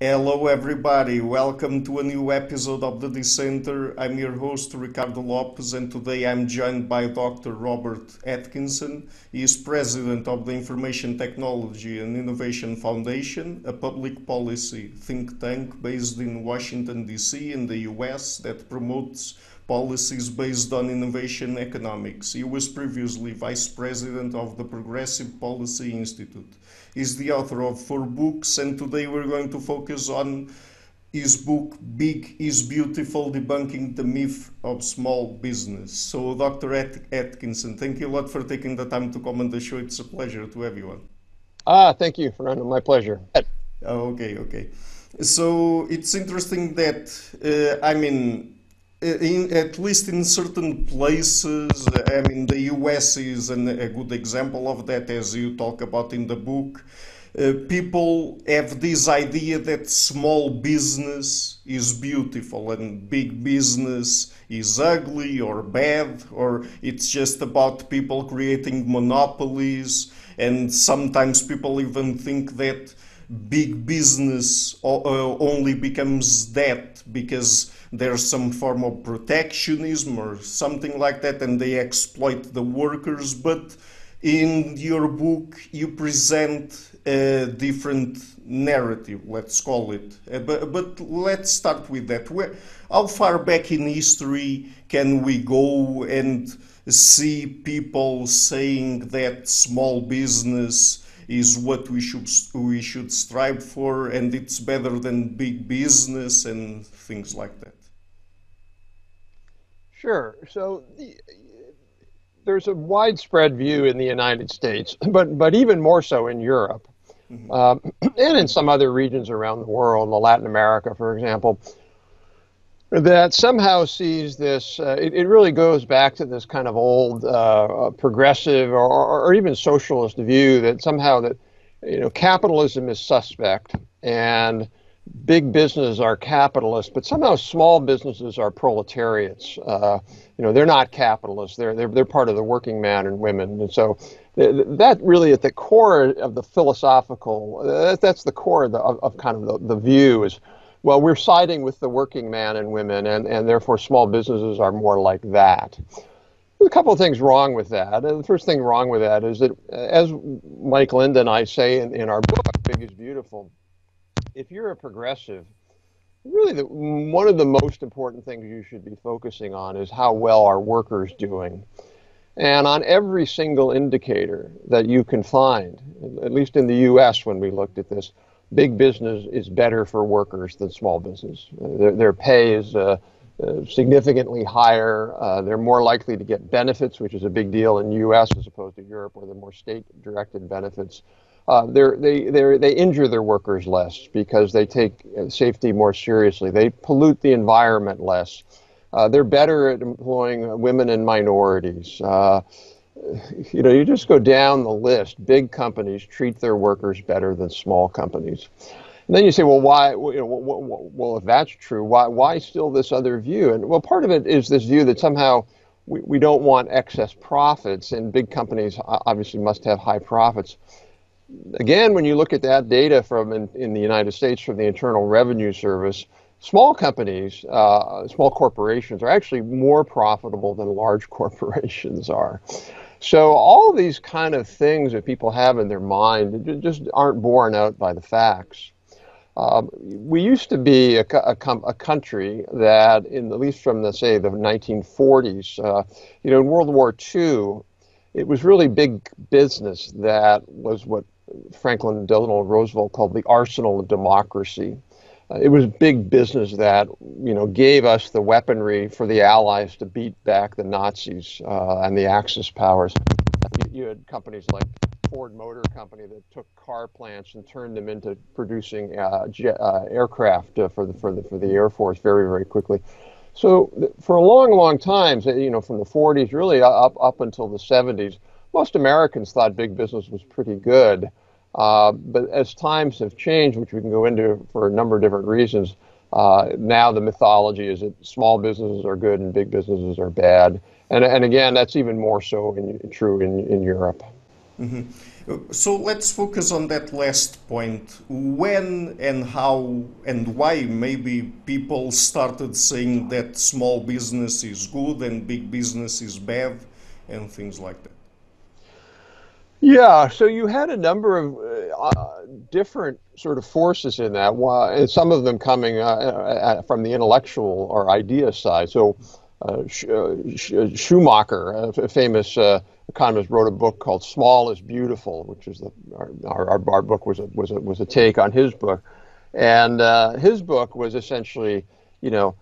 Hello everybody, welcome to a new episode of the Dissenter. I'm your host Ricardo Lopes and today I'm joined by Dr. Robert Atkinson. He is president of the Information Technology and Innovation Foundation, a public policy think tank based in Washington DC in the US that promotes policies based on innovation economics. He was previously vice president of the Progressive Policy Institute. He's the author of 4 books, and today we're going to focus on his book, Big is Beautiful, Debunking the Myth of Small Business. So, Dr. Atkinson, thank you a lot for taking the time to come on the show. It's a pleasure to have you on. Thank you, Fernando. My pleasure. Okay. So, it's interesting that, at least in certain places, the US is a good example of that, as you talk about in the book. People have this idea that small business is beautiful and big business is ugly or bad, or it's just about people creating monopolies, and sometimes people even think that big business only becomes that because there's some form of protectionism or something like that and they exploit the workers. But in your book you present a different narrative, let's call it. But let's start with that. How far back in history can we go and see people saying that small business is what we should strive for and it's better than big business and things like that? Sure. So there's a widespread view in the United States, but even more so in Europe, and in some other regions around the world, Latin America, for example, that somehow sees this, it really goes back to this kind of old progressive or even socialist view that somehow that, capitalism is suspect and big businesses are capitalists, but somehow small businesses are proletariats. They're not capitalists. They're part of the working man and women. And so that really at the core of the philosophical, that's the core of kind of the view is, well, we're siding with the working man and women, and therefore small businesses are more like that. There's a couple of things wrong with that. And the first thing wrong with that is that, as Mike Linda and I say in our book, Big is Beautiful, if you're a progressive, really one of the most important things you should be focusing on is how well are workers doing. And on every single indicator that you can find, at least in the US when we looked at this, big business is better for workers than small business. Their pay is significantly higher. They're more likely to get benefits, which is a big deal in the US as opposed to Europe, where they're more state-directed benefits. They injure their workers less because they take safety more seriously. They pollute the environment less. They're better at employing women and minorities. You just go down the list. Big companies treat their workers better than small companies. And then you say, well, why? Well, if that's true, why still this other view? And well, part of it is this view that somehow we don't want excess profits, and big companies obviously must have high profits. Again, when you look at that data from in the United States from the Internal Revenue Service, small companies, small corporations are actually more profitable than large corporations are. So all of these kind of things that people have in their mind just aren't borne out by the facts. We used to be a country that, at least from the 1940s, in World War II, it was really big business that was what Franklin Delano Roosevelt called the arsenal of democracy. It was big business that, gave us the weaponry for the Allies to beat back the Nazis and the Axis powers. You had companies like Ford Motor Company that took car plants and turned them into producing aircraft for the Air Force very, very quickly. So for a long, long time, from the 40s really up until the 70s, most Americans thought big business was pretty good. But as times have changed, which we can go into for a number of different reasons, now the mythology is that small businesses are good and big businesses are bad. And again, that's even more so true in Europe. So let's focus on that last point. When and how and why maybe people started saying that small business is good and big business is bad and things like that. Yeah, so you had a number of different sort of forces in that, and some of them coming from the intellectual or idea side. So Schumacher, a famous economist, wrote a book called "Small is Beautiful," which is our book was a take on his book, and his book was essentially, you know,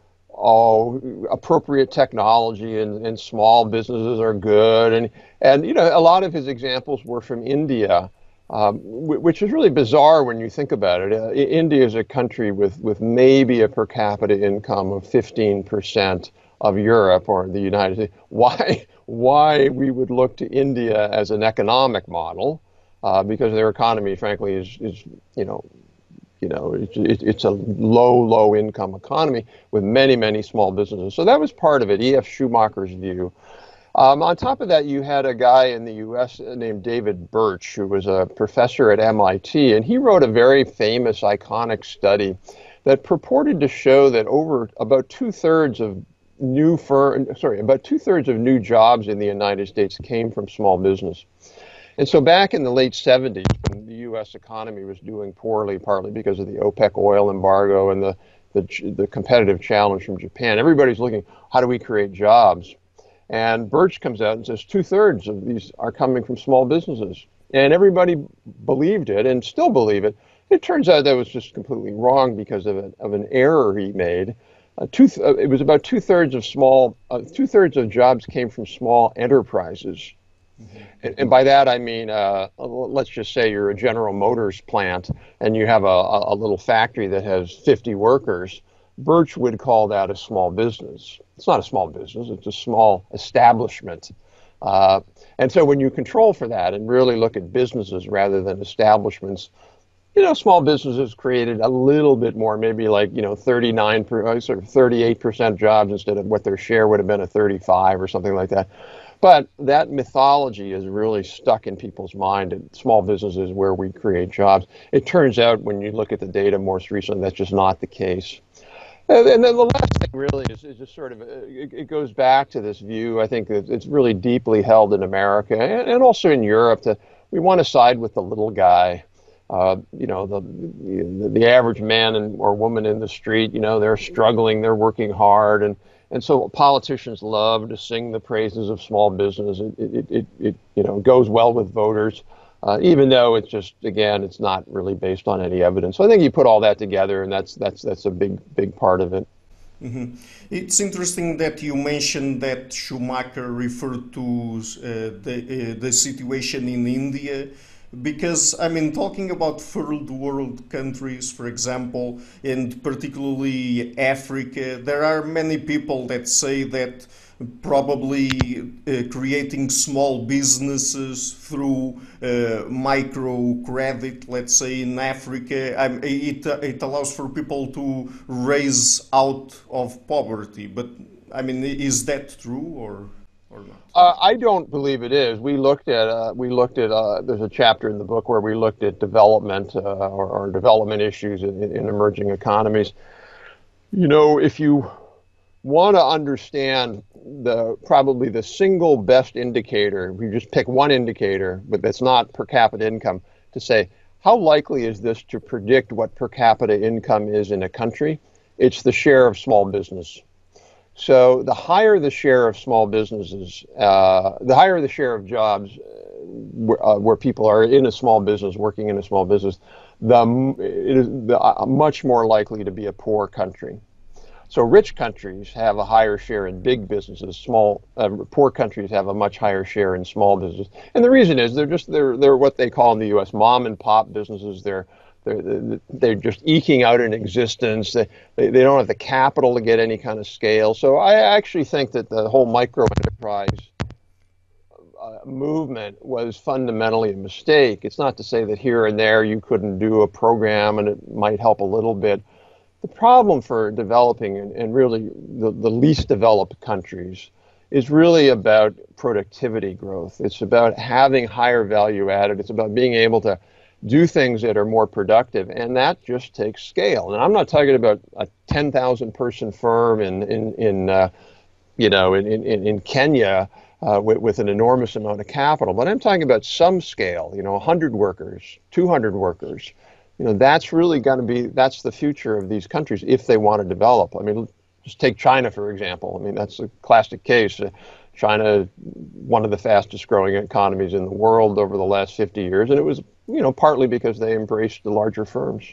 appropriate technology and small businesses are good, and you know, a lot of his examples were from India, which is really bizarre when you think about it. India is a country with maybe a per capita income of 15% of Europe or the United States. Why we would look to India as an economic model? Because their economy, frankly, is it's a low income economy with many small businesses. So that was part of it. E.F. Schumacher's view. On top of that, you had a guy in the U.S. named David Birch, who was a professor at MIT, and he wrote a very famous, iconic study that purported to show that about two-thirds of new jobs in the United States came from small business. And so back in the late 70s, when the U.S. economy was doing poorly, partly because of the OPEC oil embargo and the competitive challenge from Japan, everybody's looking, how do we create jobs? And Birch comes out and says two-thirds of these are coming from small businesses. And everybody believed it and still believe it. It turns out that was just completely wrong because of an error he made. It was about two-thirds of jobs came from small enterprises. And by that I mean, let's just say you're a General Motors plant and you have a little factory that has 50 workers. Birch would call that a small business. It's not a small business, it's a small establishment. And so when you control for that and really look at businesses rather than establishments, you know, small businesses created a little bit more, maybe like, 38% jobs instead of what their share would have been at 35 or something like that. But that mythology is really stuck in people's mind, and small businesses where we create jobs. It turns out when you look at the data most recently, that's just not the case. And then the last thing really is just sort of, it goes back to this view, I think that it's really deeply held in America and also in Europe, that we want to side with the little guy. The average man or woman in the street, they're struggling, they're working hard, and so politicians love to sing the praises of small business. It goes well with voters, even though it's just, again, it's not really based on any evidence. So I think you put all that together, and that's a big part of it. Mm-hmm. It's interesting that you mentioned that Schumacher referred to the situation in India. Because, talking about third world countries, for example, and particularly Africa, there are many people that say that probably creating small businesses through microcredit, let's say in Africa, it allows for people to raise out of poverty. But, is that true or not? I don't believe it is. We looked at there's a chapter in the book where we looked at development or development issues in emerging economies. If you want to understand probably the single best indicator, if you just pick one indicator, but that's not per capita income, to say how likely is this to predict what per capita income is in a country, it's the share of small business. So the higher the share of small businesses, the higher the share of jobs where people are in a small business, working in a small business, it is much more likely to be a poor country. So rich countries have a higher share in big businesses. Poor countries have a much higher share in small businesses. And the reason is they're what they call in the U.S. mom and pop businesses. They're just eking out an existence. They don't have the capital to get any kind of scale. So I actually think that the whole micro enterprise movement was fundamentally a mistake. It's not to say that here and there you couldn't do a program and it might help a little bit. The problem for developing and really the least developed countries is really about productivity growth. It's about having higher value added. It's about being able to do things that are more productive, and that just takes scale. And I'm not talking about a 10,000 person firm in Kenya with an enormous amount of capital, but I'm talking about some scale. 100 workers, 200 workers. That's really going to be, that's the future of these countries if they want to develop. I mean, just take China, for example. I mean, that's a classic case. China, one of the fastest growing economies in the world over the last 50 years, and it was, partly because they embraced the larger firms.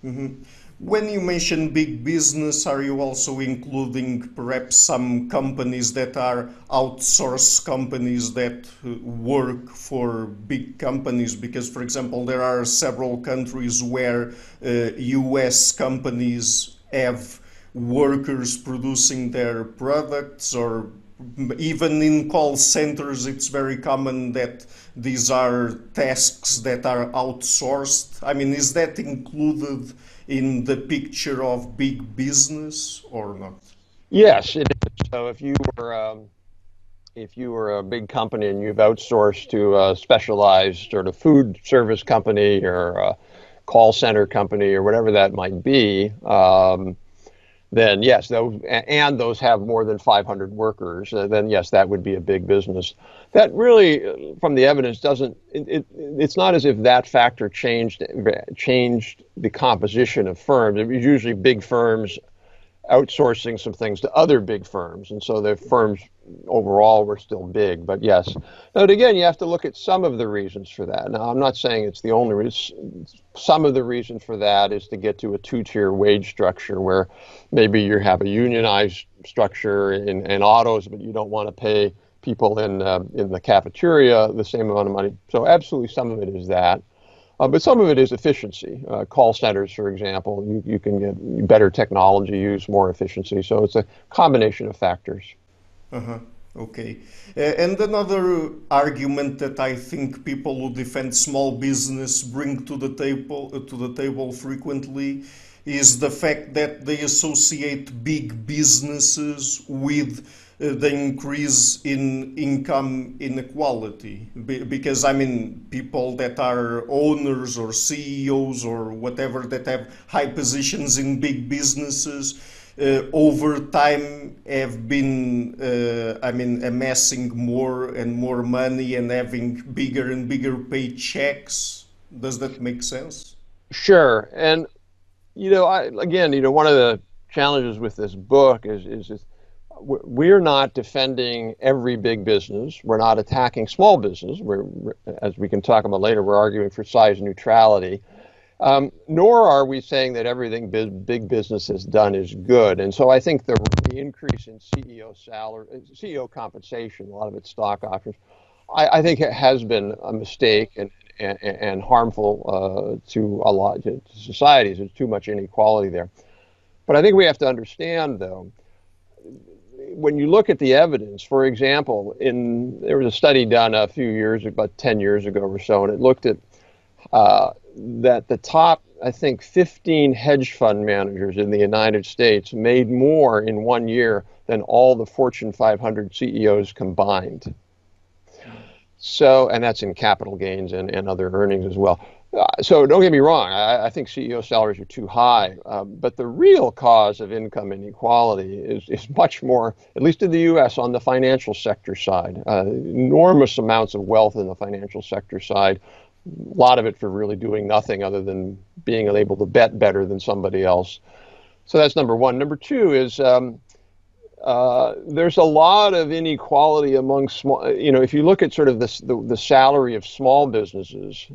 Mm-hmm. When you mention big business, are you also including perhaps some companies that are outsourced companies that work for big companies? Because, for example, there are several countries where US companies have workers producing their products, or even in call centers, it's very common that these are tasks that are outsourced. I mean, is that included in the picture of big business or not? Yes, it is. So if you were a big company and you've outsourced to a specialized sort of food service company or a call center company or whatever that might be, then yes, those have more than 500 workers, then yes, that would be a big business. That really, from the evidence, it's not as if that factor changed the composition of firms. It was usually big firms outsourcing some things to other big firms, and so the firms overall were still big. But yes, but again, you have to look at some of the reasons for that. Now, I'm not saying it's the only reason. Some of the reason for that is to get to a two-tier wage structure where maybe you have a unionized structure in autos, but you don't want to pay people in the cafeteria the same amount of money. So absolutely, some of it is that. But some of it is efficiency. Call centers, for example, you can get better technology use, more efficiency. So it's a combination of factors. Uh-huh. Okay. And another argument that I think people who defend small business bring to the table frequently is the fact that they associate big businesses with the increase in income inequality. Because, I mean, people that are owners or CEOs or whatever that have high positions in big businesses over time have been, amassing more and more money and having bigger and bigger paychecks. Does that make sense? Sure. And, one of the challenges with this book is we're not defending every big business. We're not attacking small business. As we can talk about later, we're arguing for size neutrality. Nor are we saying that everything big business has done is good. And so I think the increase in CEO compensation, a lot of it's stock options, I think it has been a mistake and harmful to a lot to societies. There's too much inequality there. But I think we have to understand, though, when you look at the evidence, for example, there was a study done a few years, about 10 years ago or so, and it looked at that the top, I think, 15 hedge fund managers in the United States made more in 1 year than all the Fortune 500 CEOs combined. So, and that's in capital gains and other earnings as well. So don't get me wrong, I think CEO salaries are too high, but the real cause of income inequality is much more, at least in the U.S., on the financial sector side. Enormous amounts of wealth in the financial sector side, a lot of it for really doing nothing other than being able to bet better than somebody else. So that's number one. Number two is there's a lot of inequality among small, if you look at sort of the salary of small businesses,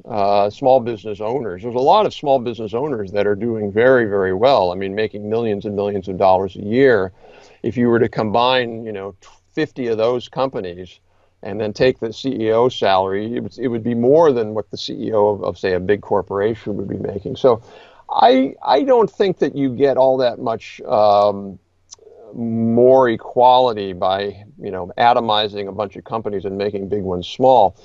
small business owners, there's a lot of small business owners that are doing very, very well. I mean, making millions and millions of dollars a year. If you were to combine, 50 of those companies and then take the CEO salary, it would be more than what the CEO of say, a big corporation would be making. So I don't think that you get all that much more equality by, atomizing a bunch of companies and making big ones small.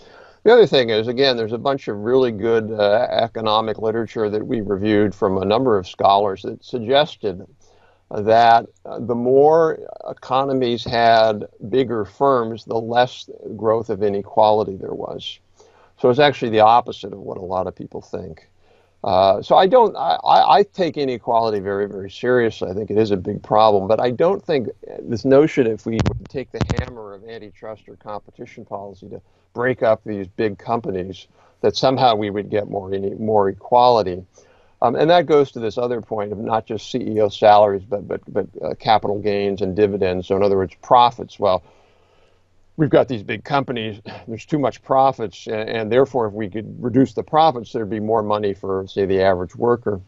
The other thing is, again, there's a bunch of really good economic literature that we reviewed from a number of scholars that suggested that the more economies had bigger firms, the less growth of inequality there was. So it's actually the opposite of what a lot of people think. So I take inequality very, very seriously. I think it is a big problem, but I don't think this notion, if we take the hammer of antitrust or competition policy to break up these big companies, that somehow we would get more equality. And that goes to this other point of not just CEO salaries, but capital gains and dividends. So in other words, profits. Well, we've got these big companies, there's too much profits, and therefore if we could reduce the profits, there'd be more money for, say, the average worker.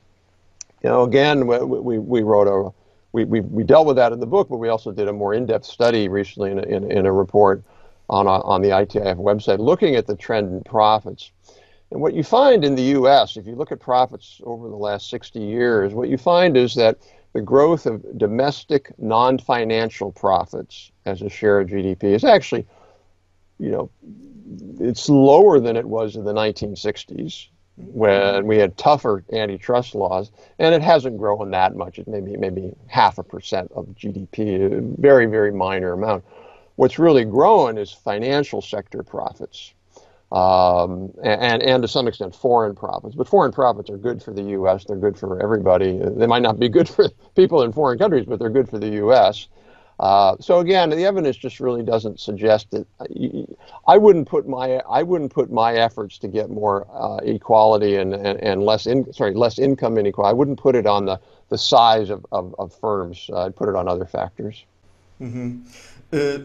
You know, again, we wrote we dealt with that in the book, but we also did a more in-depth study recently in a report on the ITIF website, looking at the trend in profits. And what you find in the U.S., if you look at profits over the last 60 years, what you find is that the growth of domestic non-financial profits as a share of GDP is actually, you know, it's lower than it was in the 1960s when we had tougher antitrust laws, and it hasn't grown that much. It maybe 0.5% of GDP, a very, very minor amount. What's really growing is financial sector profits. And to some extent foreign profits. But foreign profits are good for the U.S. They're good for everybody. They might not be good for people in foreign countries, but they're good for the U.S. So again, the evidence just really doesn't suggest that. I wouldn't put my efforts to get more equality and less income inequality. I wouldn't put it on the size of firms. I'd put it on other factors. Mm-hmm.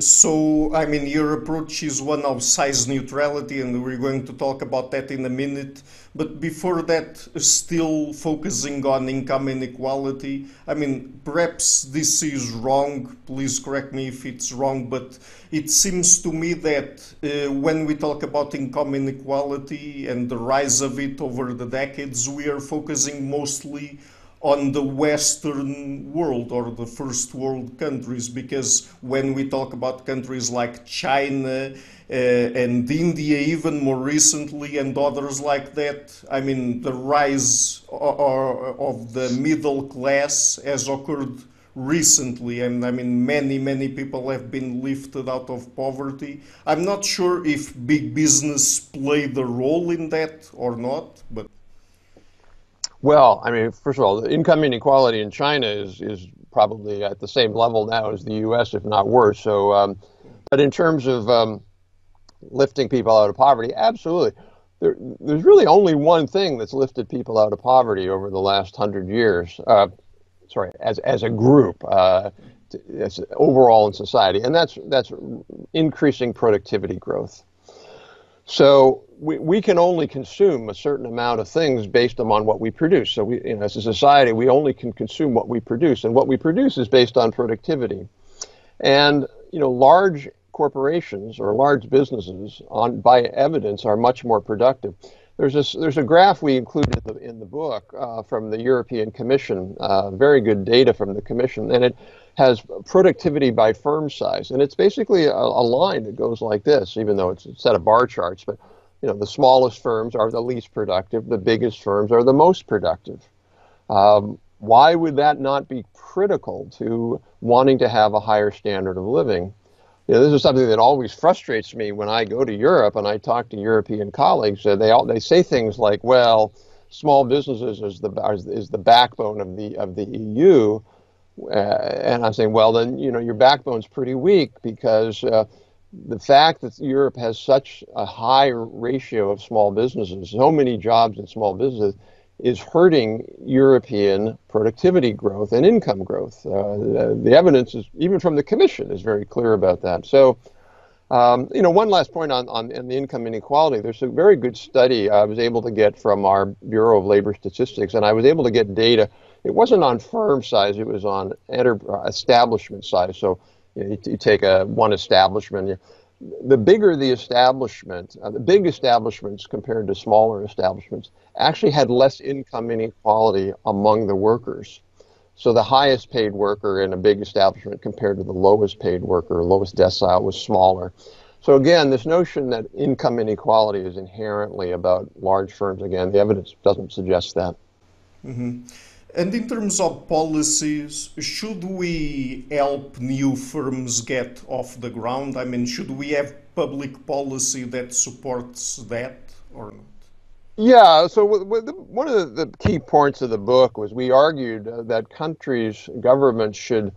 So, I mean, your approach is one of size neutrality, and we're going to talk about that in a minute. But before that, still focusing on income inequality, I mean, perhaps this is wrong, please correct me if it's wrong, but it seems to me that when we talk about income inequality and the rise of it over the decades, we are focusing mostly on the Western world or the first world countries, because when we talk about countries like China and India, even more recently, and others like that, I mean, the rise of the middle class has occurred recently, and I mean, many people have been lifted out of poverty. I'm not sure if big business played a role in that or not, but well, I mean, first of all, the income inequality in China is probably at the same level now as the U.S., if not worse. So, but in terms of lifting people out of poverty, absolutely. There's really only one thing that's lifted people out of poverty over the last 100 years. As a group, as overall in society, and that's increasing productivity growth. So we can only consume a certain amount of things based on what we produce. So we, as a society, we only can consume what we produce, and what we produce is based on productivity. And large corporations or large businesses, by evidence, are much more productive. There's a graph we included in the book from the European Commission, very good data from the Commission, and it has productivity by firm size, and it's basically a line that goes like this, even though it's a set of bar charts. But the smallest firms are the least productive, the biggest firms are the most productive. Why would that not be critical to wanting to have a higher standard of living? This is something that always frustrates me when I go to Europe and I talk to European colleagues. They say things like, "Well, small businesses is the backbone of the EU," and I'm saying, "Well, then your backbone's pretty weak, because the fact that Europe has such a high ratio of small businesses, so many jobs in small businesses, is hurting European productivity growth and income growth." The evidence is, even from the Commission, is very clear about that. So, one last point on the income inequality. There's a very good study I was able to get from our Bureau of Labor Statistics, and I was able to get data. It wasn't on firm size; it was on establishment size. So, you take one establishment. The bigger the establishment, the big establishments compared to smaller establishments actually had less income inequality among the workers. So the highest paid worker in a big establishment compared to the lowest paid worker, lowest decile, was smaller. So again, this notion that income inequality is inherently about large firms, again, the evidence doesn't suggest that. Mm-hmm. And in terms of policies, should we help new firms get off the ground? I mean, should we have public policy that supports that or not? Yeah, so one of the key points of the book was we argued that countries, governments should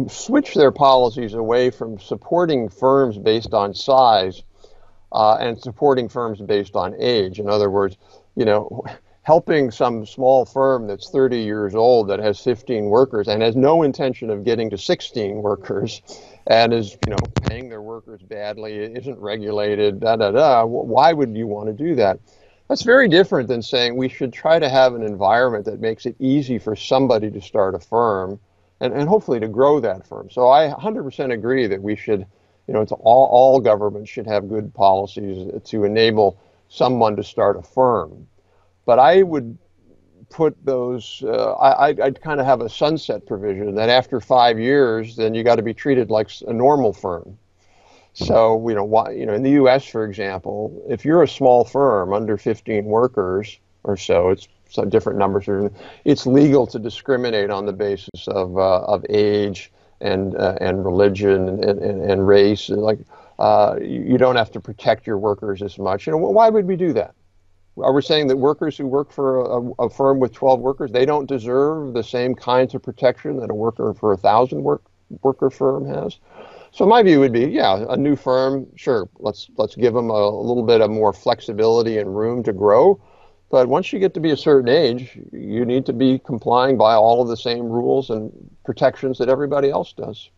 switch their policies away from supporting firms based on size and supporting firms based on age. In other words, helping some small firm that's 30 years old that has 15 workers and has no intention of getting to 16 workers and is, paying their workers badly, isn't regulated, why would you want to do that? That's very different than saying we should try to have an environment that makes it easy for somebody to start a firm and hopefully to grow that firm. So I 100% agree that we should, it's all governments should have good policies to enable someone to start a firm. But I would put those, I'd kind of have a sunset provision that after 5 years, then you got to be treated like a normal firm. So, in the U.S., for example, if you're a small firm under 15 workers or so, it's some different numbers. It's legal to discriminate on the basis of age and religion and race. You don't have to protect your workers as much. Why would we do that? Are we saying that workers who work for a firm with 12 workers, they don't deserve the same kinds of protection that a worker for 1,000 worker firm has? So my view would be, a new firm, sure, let's give them a little bit of more flexibility and room to grow. But once you get to be a certain age, you need to be complying by all of the same rules and protections that everybody else does.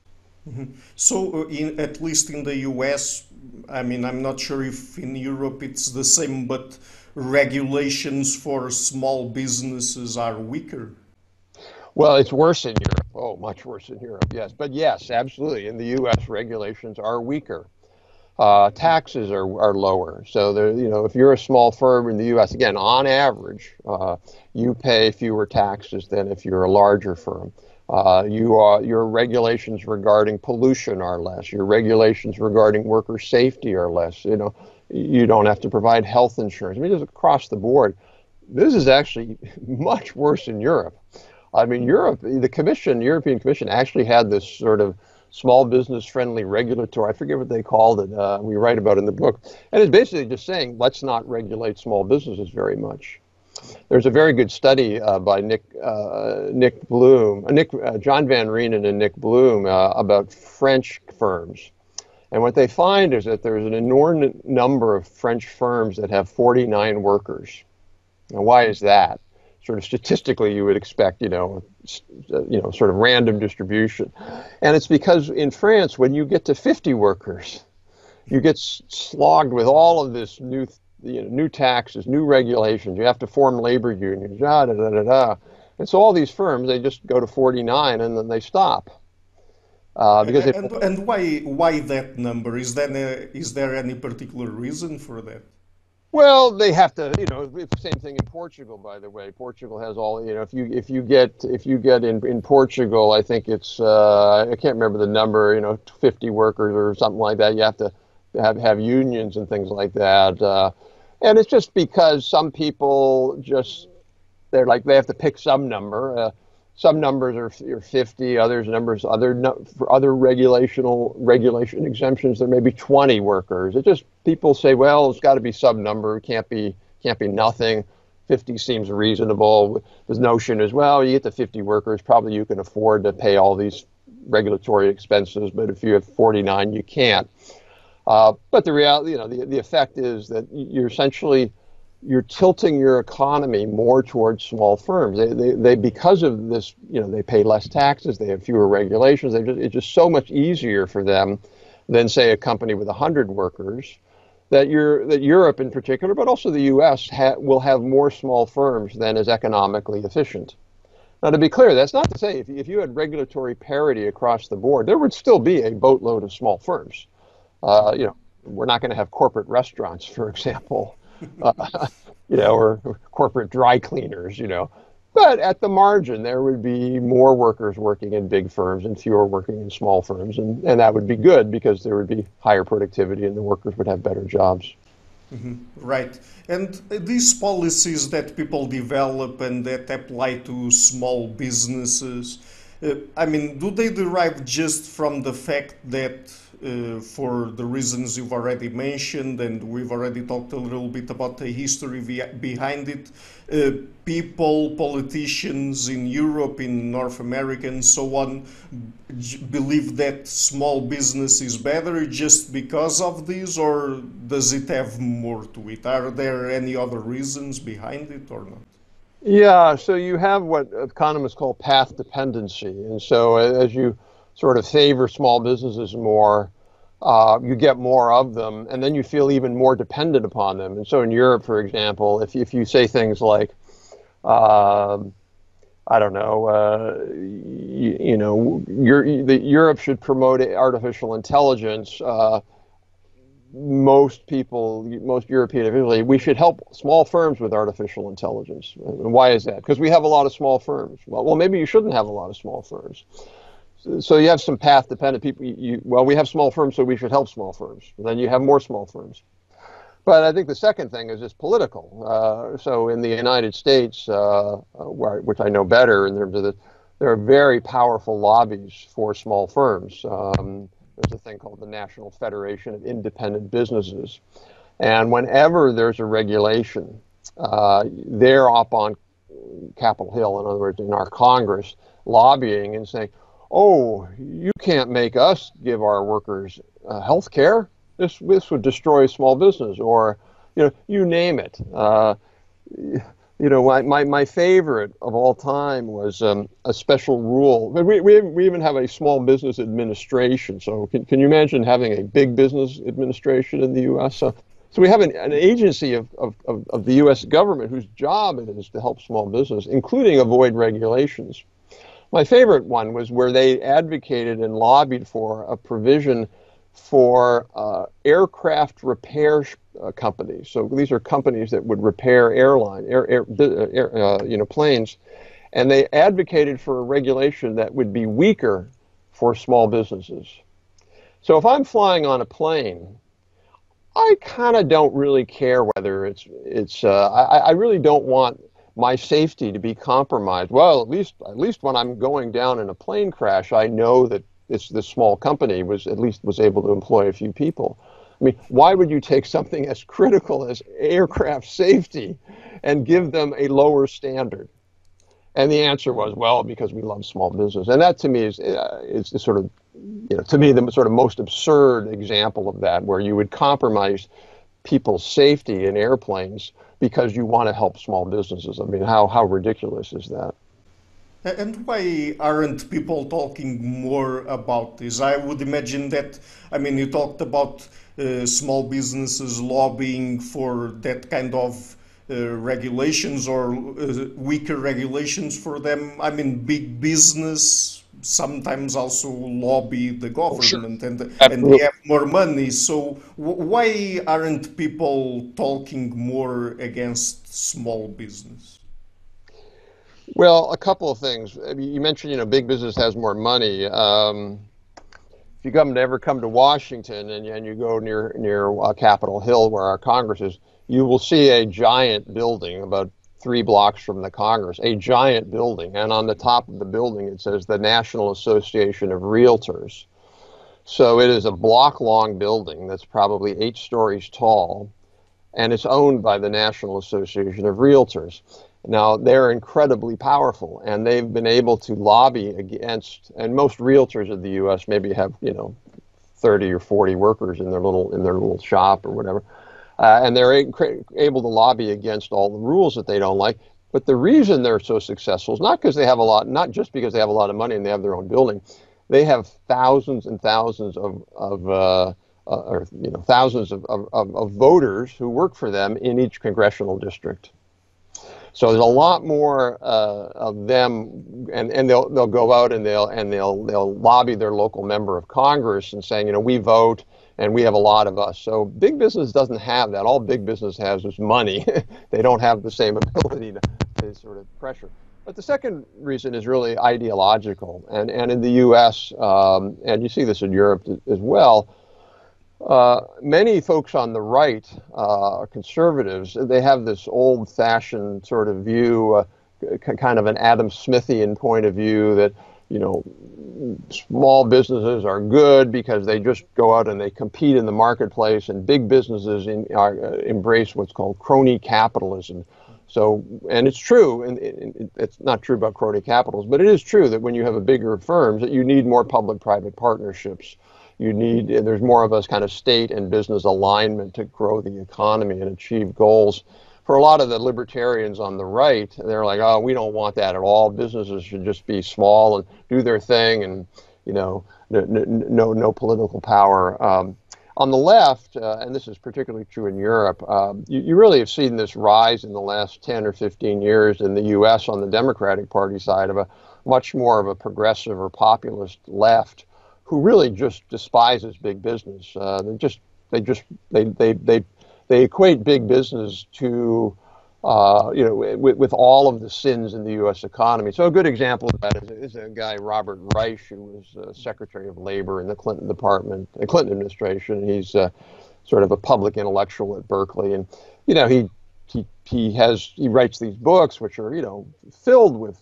Mm-hmm. So at least in the US, I mean, I'm not sure if in Europe it's the same, but regulations for small businesses are weaker. Well, it's worse in Europe. Oh, much worse in Europe, yes. But yes, absolutely. In the U.S., regulations are weaker. Taxes are lower. So, if you're a small firm in the U.S., again, on average, you pay fewer taxes than if you're a larger firm. Your regulations regarding pollution are less. Your regulations regarding worker safety are less. You don't have to provide health insurance. I mean, just across the board. This is actually much worse in Europe. I mean, the European Commission actually had this sort of small business friendly regulatory, I forget what they called it, we write about it in the book. And it's basically just saying, let's not regulate small businesses very much. There's a very good study by John Van Reenen and Nick Bloom about French firms. And what they find is that there's an inordinate number of French firms that have 49 workers. Now, why is that? Sort of statistically, you would expect, sort of random distribution. And it's because in France, when you get to 50 workers, you get slogged with all of this new taxes, new regulations. You have to form labor unions, And so all these firms, they just go to 49 and then they stop. And why that number? Is there any particular reason for that? Well, they have to, same thing in Portugal, by the way. Portugal has all, if you get in Portugal, I think it's, I can't remember the number, 50 workers or something like that. You have to have unions and things like that. And it's just because some people they have to pick some number. Some numbers are 50, for other regulation exemptions, there may be 20 workers. It just, people say, well, it's got to be some number, it can't be nothing. 50 seems reasonable. The notion is, well, you get to 50 workers, probably you can afford to pay all these regulatory expenses, but if you have 49, you can't. But the reality, the effect is that you're tilting your economy more towards small firms. They because of this, they pay less taxes, they have fewer regulations. It's just so much easier for them than, say, a company with 100 workers. That Europe in particular, but also the U.S. will have more small firms than is economically efficient. Now, to be clear, that's not to say if you had regulatory parity across the board, there would still be a boatload of small firms. We're not going to have corporate restaurants, for example. Or corporate dry cleaners, But at the margin, there would be more workers working in big firms and fewer working in small firms. And that would be good because there would be higher productivity and the workers would have better jobs. Right. And these policies that people develop and that apply to small businesses, I mean, do they derive just from the fact that, for the reasons you've already mentioned, and we've already talked a little bit about the history behind it, people, politicians in Europe, in North America, and so on, believe that small business is better just because of this, or does it have more to it? Are there any other reasons behind it or not? Yeah, so you have what economists call path dependency. And so as you sort of favor small businesses more, you get more of them, and then you feel even more dependent upon them. And so in Europe, for example, if you say things like, uh, I don't know, Europe should promote artificial intelligence. Most people, most European officials, we should help small firms with artificial intelligence. And why is that? Because we have a lot of small firms. Well, maybe you shouldn't have a lot of small firms. So you have some path dependent people. Well, we have small firms, so we should help small firms. And then you have more small firms. But I think the second thing is just political. So in the United States, which I know better in terms of this, there are very powerful lobbies for small firms. There's a thing called the National Federation of Independent Businesses. And whenever there's a regulation, they're up on Capitol Hill, in other words, in our Congress, lobbying and saying, oh, you can't make us give our workers health care. This would destroy small business, or, you name it. My favorite of all time was a special rule. We even have a small business administration. So can you imagine having a big business administration in the U.S.? So we have an agency of the U.S. government whose job it is to help small business, including avoid regulations. My favorite one was where they advocated and lobbied for a provision for aircraft repair companies. So these are companies that would repair planes, and they advocated for a regulation that would be weaker for small businesses. So if I'm flying on a plane, I kind of don't really care whether I really don't want my safety to be compromised. Well, at least when I'm going down in a plane crash, I know that this small company was able to employ a few people. I mean, why would you take something as critical as aircraft safety and give them a lower standard? And the answer was, well, because we love small business. And that to me is sort of, to me, the sort of most absurd example of that, where you would compromise people's safety in airplanes because you want to help small businesses. I mean, how ridiculous is that? And why aren't people talking more about this? I would imagine that, I mean, you talked about small businesses lobbying for that kind of regulations, or weaker regulations for them. I mean, big business sometimes also lobby the government, and they have more money. So why aren't people talking more against small business? Well, a couple of things. I mean, you mentioned, big business has more money. If you ever come to Washington and you go near Capitol Hill, where our Congress is, you will see a giant building about 3 blocks from the Congress, a giant building. And on the top of the building, it says the National Association of Realtors. So it is a block-long building that's probably 8 stories tall, and it's owned by the National Association of Realtors. Now, they're incredibly powerful, and they've been able to lobby against, and most realtors in the U.S. maybe have, 30 or 40 workers in their little shop or whatever, and they're able to lobby against all the rules that they don't like. But the reason they're so successful is not just because they have a lot of money and they have their own building. They have thousands and thousands of voters who work for them in each congressional district. So there's a lot more of them, and they'll go out and they'll lobby their local member of Congress and saying, we vote and we have a lot of us. So big business doesn't have that. All big business has is money. They don't have the same ability to sort of pressure. But the second reason is really ideological, and in the U.S. And you see this in Europe as well. Many folks on the right, conservatives, they have this old-fashioned sort of view, kind of an Adam Smithian point of view that, you know, small businesses are good because they just go out and they compete in the marketplace, and big businesses embrace what's called crony capitalism. So, and it's true, and it's not true about crony capitalism, but it is true that when you have a bigger firms, that you need more public-private partnerships. There's more of a kind of state and business alignment to grow the economy and achieve goals. For a lot of the libertarians on the right, they're like, oh, we don't want that at all. Businesses should just be small and do their thing, and, you know, no political power. On the left, and this is particularly true in Europe, you really have seen this rise in the last 10 or 15 years in the U.S. on the Democratic Party side of a much more of a progressive or populist left, who really just despises big business. They equate big business to, you know, with all of the sins in the U.S. economy. So a good example of that is a guy, Robert Reich, who was Secretary of Labor in the Clinton administration. He's sort of a public intellectual at Berkeley, and, you know, he writes these books which are, you know, filled with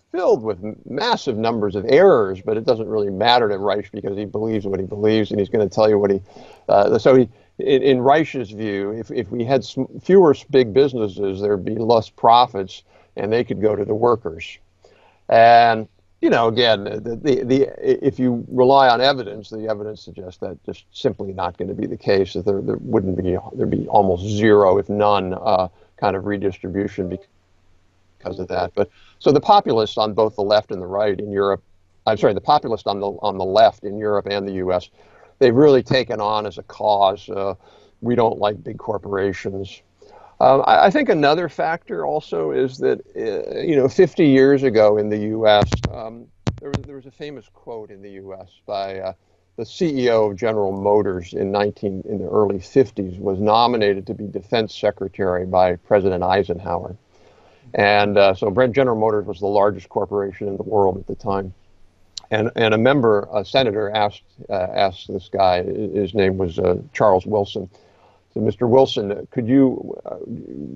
massive numbers of errors, but it doesn't really matter to Reich because he believes what he believes, and he's going to tell you what he. In Reich's view, if we had fewer big businesses, there'd be less profits, and they could go to the workers. And, you know, again, if you rely on evidence, the evidence suggests that just simply not going to be the case. That there'd be almost zero, if none, kind of redistribution because of that. But so the populists on both the left and the right in Europe, the populists on the left in Europe and the U.S., they've really taken on as a cause. We don't like big corporations. I think another factor also is that, you know, 50 years ago in the U.S., there was a famous quote in the U.S. by the CEO of General Motors in the early 50s, was nominated to be defense secretary by President Eisenhower. And so General Motors was the largest corporation in the world at the time. And a senator asked this guy, his name was Charles Wilson, said, Mr. Wilson,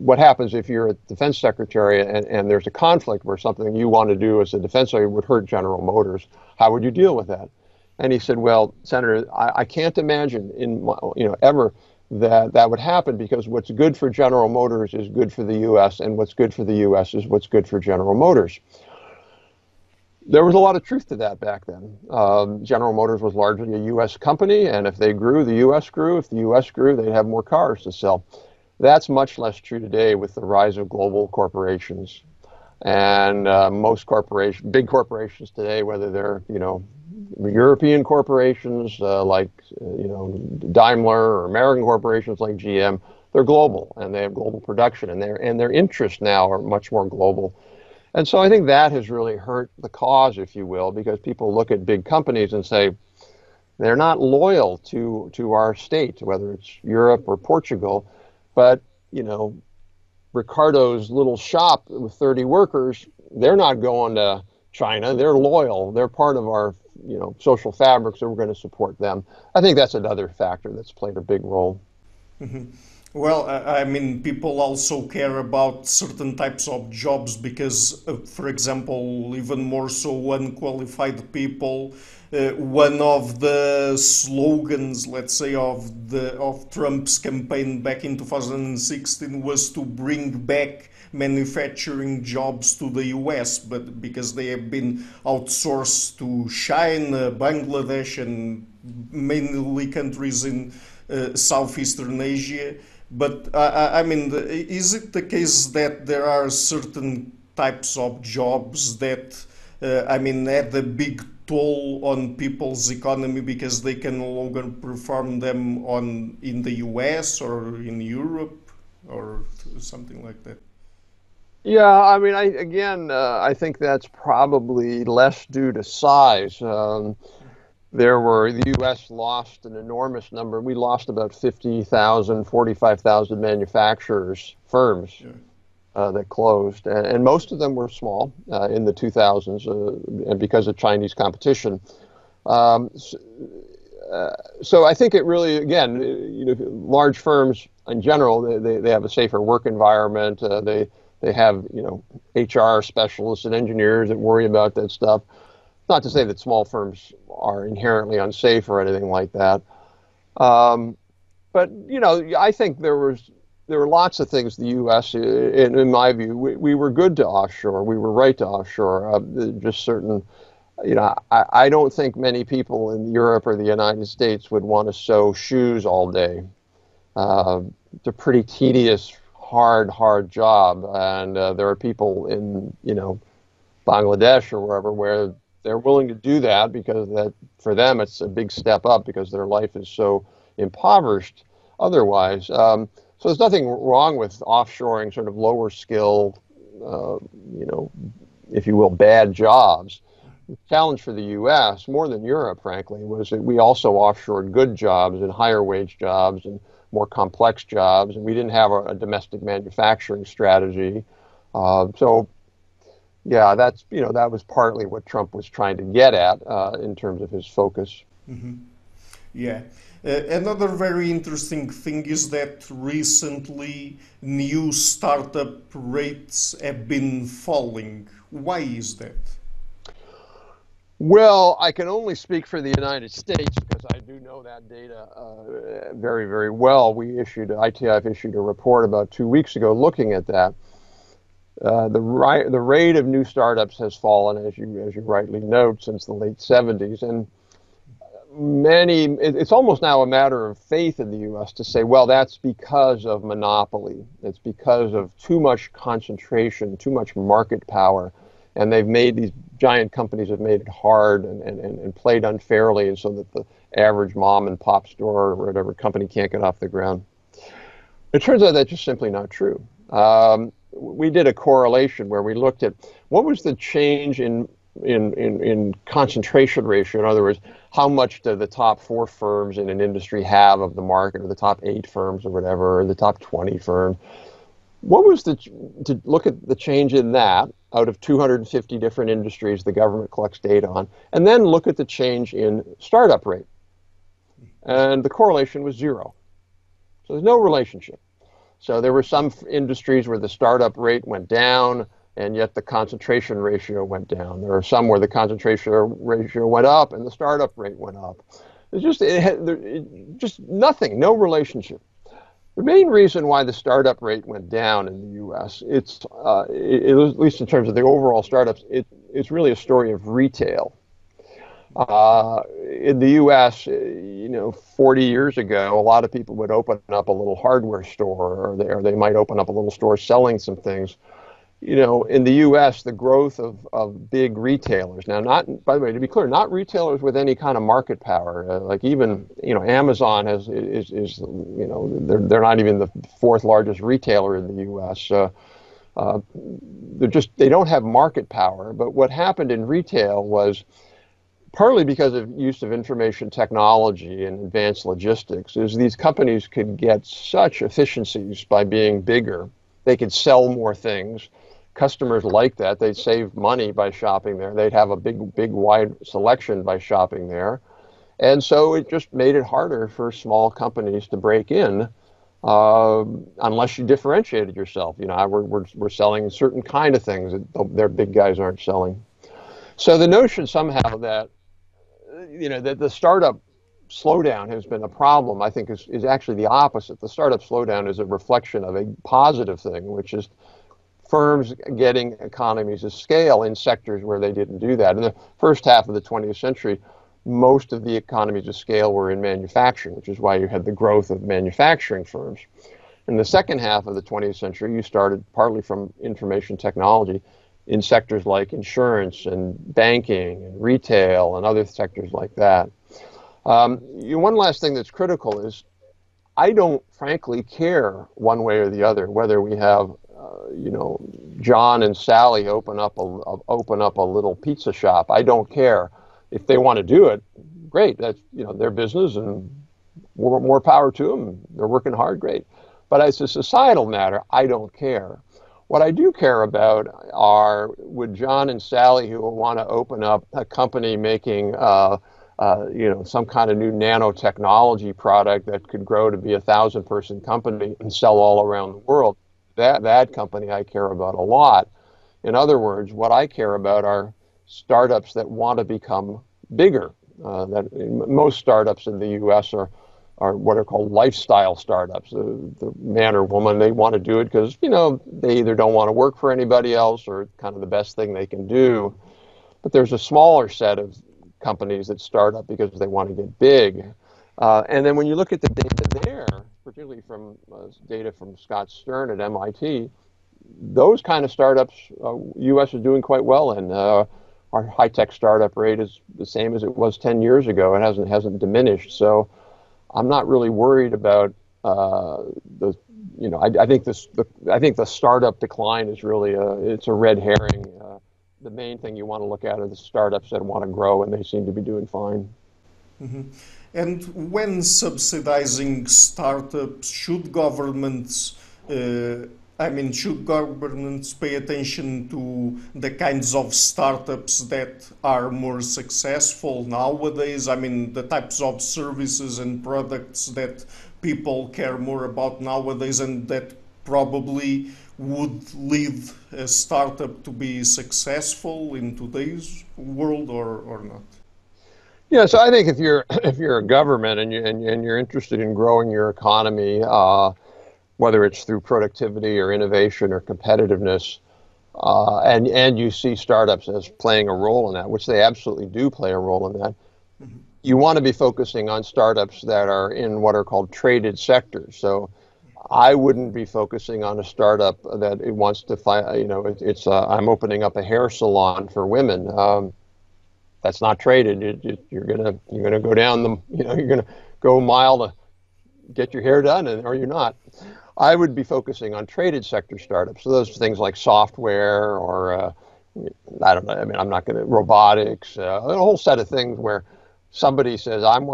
what happens if you're a defense secretary and there's a conflict where something you want to do as a defense secretary would hurt General Motors? How would you deal with that? And he said, well, Senator, I can't imagine ever that would happen, because what's good for General Motors is good for the U.S., and what's good for the U.S. is what's good for General Motors. There was a lot of truth to that back then. General Motors was largely a U.S. company, and if they grew, the U.S. grew. If the U.S. grew, they'd have more cars to sell. That's much less true today with the rise of global corporations. And most big corporations today, whether they're, you know, European corporations like, you know, Daimler, or American corporations like GM, they're global, and they have global production, and their interests now are much more global. And so I think that has really hurt the cause, if you will, because people look at big companies and say they're not loyal to our state, whether it's Europe or Portugal. But, you know, Ricardo's little shop with 30 workers, they're not going to China. They're loyal. They're part of our, you know, social fabric, so we're going to support them. I think that's another factor that's played a big role. Mm-hmm. Well, I mean, people also care about certain types of jobs because, for example, even more so unqualified people. One of the slogans, let's say, of Trump's campaign back in 2016 was to bring back manufacturing jobs to the US, but because they have been outsourced to China, Bangladesh, and mainly countries in Southeastern Asia. But I mean, is it the case that there are certain types of jobs that, I mean, had a big toll on people's economy because they can no longer perform them in the US or in Europe or something like that? Yeah, I mean, I think that's probably less due to size. The U.S. lost an enormous number. We lost about 50,000, 45,000 manufacturers, firms, that closed. And most of them were small in the 2000s and because of Chinese competition. So I think it really, again, large firms in general, they have a safer work environment. They have, HR specialists and engineers that worry about that stuff. Not to say that small firms are inherently unsafe or anything like that. But, I think there were lots of things the U.S., in my view, we were good to offshore. We were right to offshore. Just certain, I don't think many people in Europe or the United States would want to sew shoes all day. It's a pretty tedious, hard job. And there are people in, Bangladesh or wherever where they're willing to do that because that for them it's a big step up because their life is so impoverished otherwise. So there's nothing wrong with offshoring sort of lower skill, if you will, bad jobs. The challenge for the U.S., more than Europe, frankly, was that we also offshored good jobs and higher wage jobs and more complex jobs, and we didn't have a domestic manufacturing strategy. Yeah, that was partly what Trump was trying to get at in terms of his focus. Mm-hmm. Yeah. Another very interesting thing is that recently new startup rates have been falling. Why is that? Well, I can only speak for the United States because I do know that data very, very well. ITIF issued a report about 2 weeks ago looking at that. The rate of new startups has fallen, as you rightly note, since the late 70s, and it's almost now a matter of faith in the U.S. to say, well, that's because of monopoly. It's because of too much concentration, too much market power, and these giant companies have made it hard and played unfairly, and so that the average mom and pop store or whatever company can't get off the ground. It turns out that's just simply not true. We did a correlation where we looked at what was the change in concentration ratio. In other words, how much do the top 4 firms in an industry have of the market, or the top 8 firms or whatever, or the top 20 firms? What was to look at the change in that out of 250 different industries the government collects data on, and then look at the change in startup rate. And the correlation was 0. So there's no relationship. So there were some industries where the startup rate went down, and yet the concentration ratio went down. There are some where the concentration ratio went up and the startup rate went up. It's just nothing, no relationship. The main reason why the startup rate went down in the U.S., at least in terms of the overall startups, it's really a story of retail. In the U.S., 40 years ago, a lot of people would open up a little hardware store, or they might open up a little store selling some things. In the U.S., the growth of big retailers, now by the way, to be clear, not retailers with any kind of market power, like even, Amazon they're not even the 4th largest retailer in the U.S. They don't have market power. But what happened in retail was, partly because of use of information technology and advanced logistics, is these companies could get such efficiencies by being bigger. They could sell more things. Customers like that. They'd save money by shopping there. They'd have a big, wide selection by shopping there. And so it just made it harder for small companies to break in unless you differentiated yourself. We're selling a certain kind of things that their big guys aren't selling. So the notion somehow that, that the startup slowdown has been a problem, I think is actually the opposite. The startup slowdown is a reflection of a positive thing, which is firms getting economies of scale in sectors where they didn't do that. In the first half of the 20th century, most of the economies of scale were in manufacturing, which is why you had the growth of manufacturing firms. In the second half of the 20th century, you started partly from information technology in sectors like insurance and banking and retail and other sectors like that. One last thing that's critical is I don't frankly care one way or the other whether we have John and Sally open up a little pizza shop. I don't care. If they want to do it, great. That's their business, and more power to them. They're working hard, great. But as a societal matter, I don't care. What I do care about would John and Sally, who want to open up a company making some kind of new nanotechnology product that could grow to be a 1,000-person company and sell all around the world. That company I care about a lot. In other words, what I care about are startups that want to become bigger. Most startups in the U.S. are what are called lifestyle startups. The man or woman, they want to do it because, they either don't want to work for anybody else or kind of the best thing they can do. But there's a smaller set of companies that start up because they want to get big. And then when you look at the data there, particularly from data from Scott Stern at MIT, those kind of startups, U.S. is doing quite well in. Our high-tech startup rate is the same as it was 10 years ago. It hasn't diminished. So I'm not really worried about I think the startup decline is really it's a red herring. The main thing you want to look at are the startups that want to grow, and they seem to be doing fine. Mm-hmm. And when subsidizing startups, should governments pay attention to the kinds of startups that are more successful nowadays? I mean, the types of services and products that people care more about nowadays and that probably would lead a startup to be successful in today's world or not? Yeah, so I think if you're a government and you're interested in growing your economy, whether it's through productivity or innovation or competitiveness, and you see startups as playing a role in that, which they absolutely do play a role in that, mm-hmm. You want to be focusing on startups that are in what are called traded sectors. So I wouldn't be focusing on a startup that it wants to find, I'm opening up a hair salon for women. That's not traded. You're gonna go down you're gonna go a mile to get your hair done, or you're not. I would be focusing on traded sector startups. So those things like software or, I don't know, I'm not going to, robotics, a whole set of things where somebody says, I'm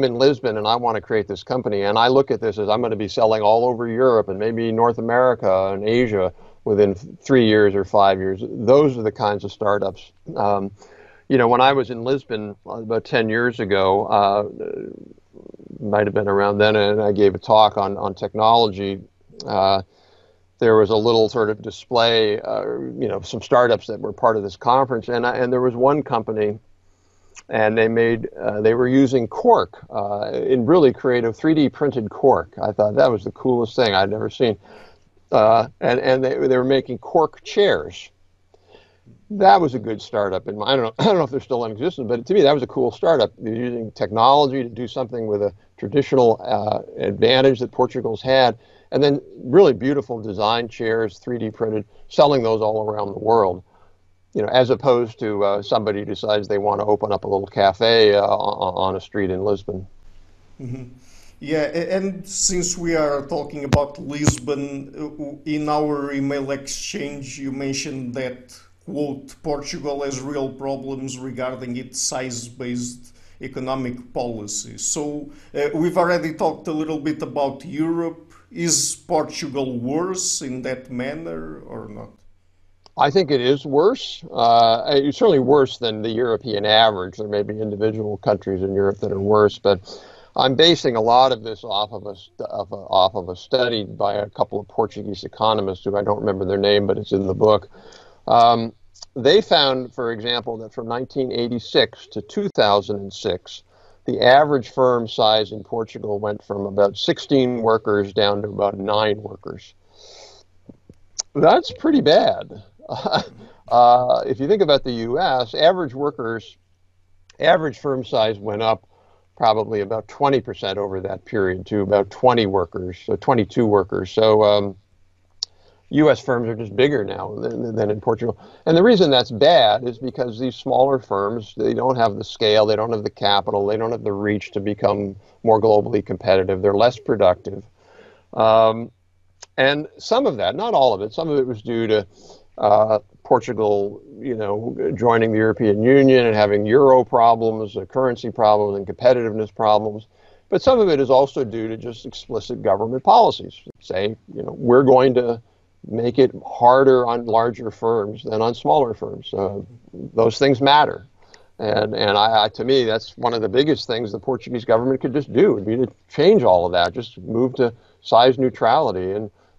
in Lisbon and I want to create this company. And I look at this as I'm going to be selling all over Europe and maybe North America and Asia within 3 years or 5 years. Those are the kinds of startups. When I was in Lisbon about 10 years ago, might have been around then, and I gave a talk on technology. There was a little sort of display, some startups that were part of this conference, and there was one company, and they were using cork in really creative 3D printed cork. I thought that was the coolest thing I'd ever seen, and they were making cork chairs. That was a good startup. And I don't know if they're still in existence, but to me, that was a cool startup. They're using technology to do something with a traditional advantage that Portugal's had, and then really beautiful design chairs, 3D printed, selling those all around the world. As opposed to somebody who decides they want to open up a little cafe on a street in Lisbon. Mm-hmm. Yeah, and since we are talking about Lisbon, in our email exchange, you mentioned that, quote, Portugal has real problems regarding its size-based economic policy. So we've already talked a little bit about Europe. Is Portugal worse in that manner or not? I think it is worse. It's certainly worse than the European average. There may be individual countries in Europe that are worse, but I'm basing a lot of this off of a study by a couple of Portuguese economists who I don't remember their name, but it's in the book. They found, for example, that from 1986 to 2006, the average firm size in Portugal went from about 16 workers down to about 9 workers. That's pretty bad. If you think about the U.S., average firm size went up probably about 20% over that period to about 22 workers. So U.S. firms are just bigger now than in Portugal. And the reason that's bad is because these smaller firms, they don't have the scale, they don't have the capital, they don't have the reach to become more globally competitive. They're less productive. And some of that, not all of it, some of it was due to Portugal, joining the European Union and having euro problems, currency problems, and competitiveness problems. But some of it is also due to just explicit government policies. Say, we're going to make it harder on larger firms than on smaller firms. Those things matter. To me, that's one of the biggest things the Portuguese government could just do, would be to change all of that, just move to size neutrality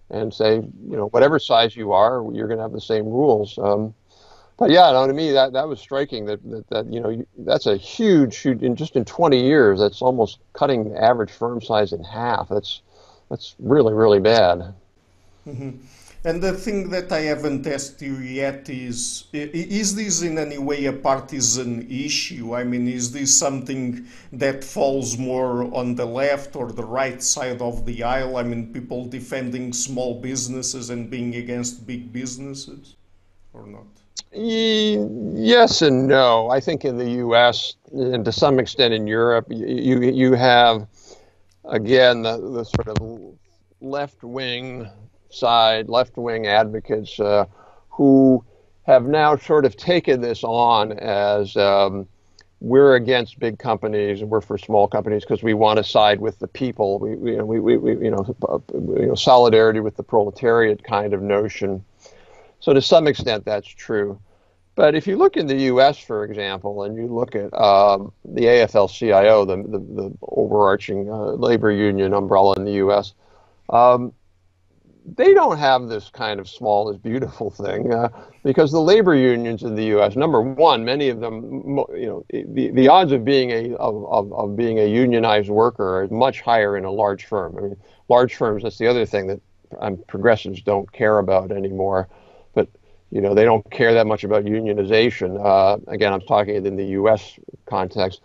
and say, whatever size you are, you're going to have the same rules. But yeah, no, to me, that was striking. That's a huge, in 20 years, that's almost cutting the average firm size in half. That's really, really bad. Mm-hmm. And the thing that I haven't asked you yet is this in any way a partisan issue? I mean, is this something that falls more on the left or the right side of the aisle? I mean, people defending small businesses and being against big businesses, or not? Yes and no. I think in the U.S. and to some extent in Europe, you have, again, the sort of left-wing advocates who have now sort of taken this on as we're against big companies and we're for small companies because we want to side with the people. Solidarity with the proletariat kind of notion. So to some extent, that's true. But if you look in the U.S., for example, and you look at the AFL-CIO, the overarching labor union umbrella in the U.S., they don't have this kind of small is beautiful thing because the labor unions in the U.S., number one, many of them, the odds of being a unionized worker are much higher in a large firm. I mean, large firms, that's the other thing that progressives don't care about anymore. But they don't care that much about unionization. Again, I'm talking in the U.S. context.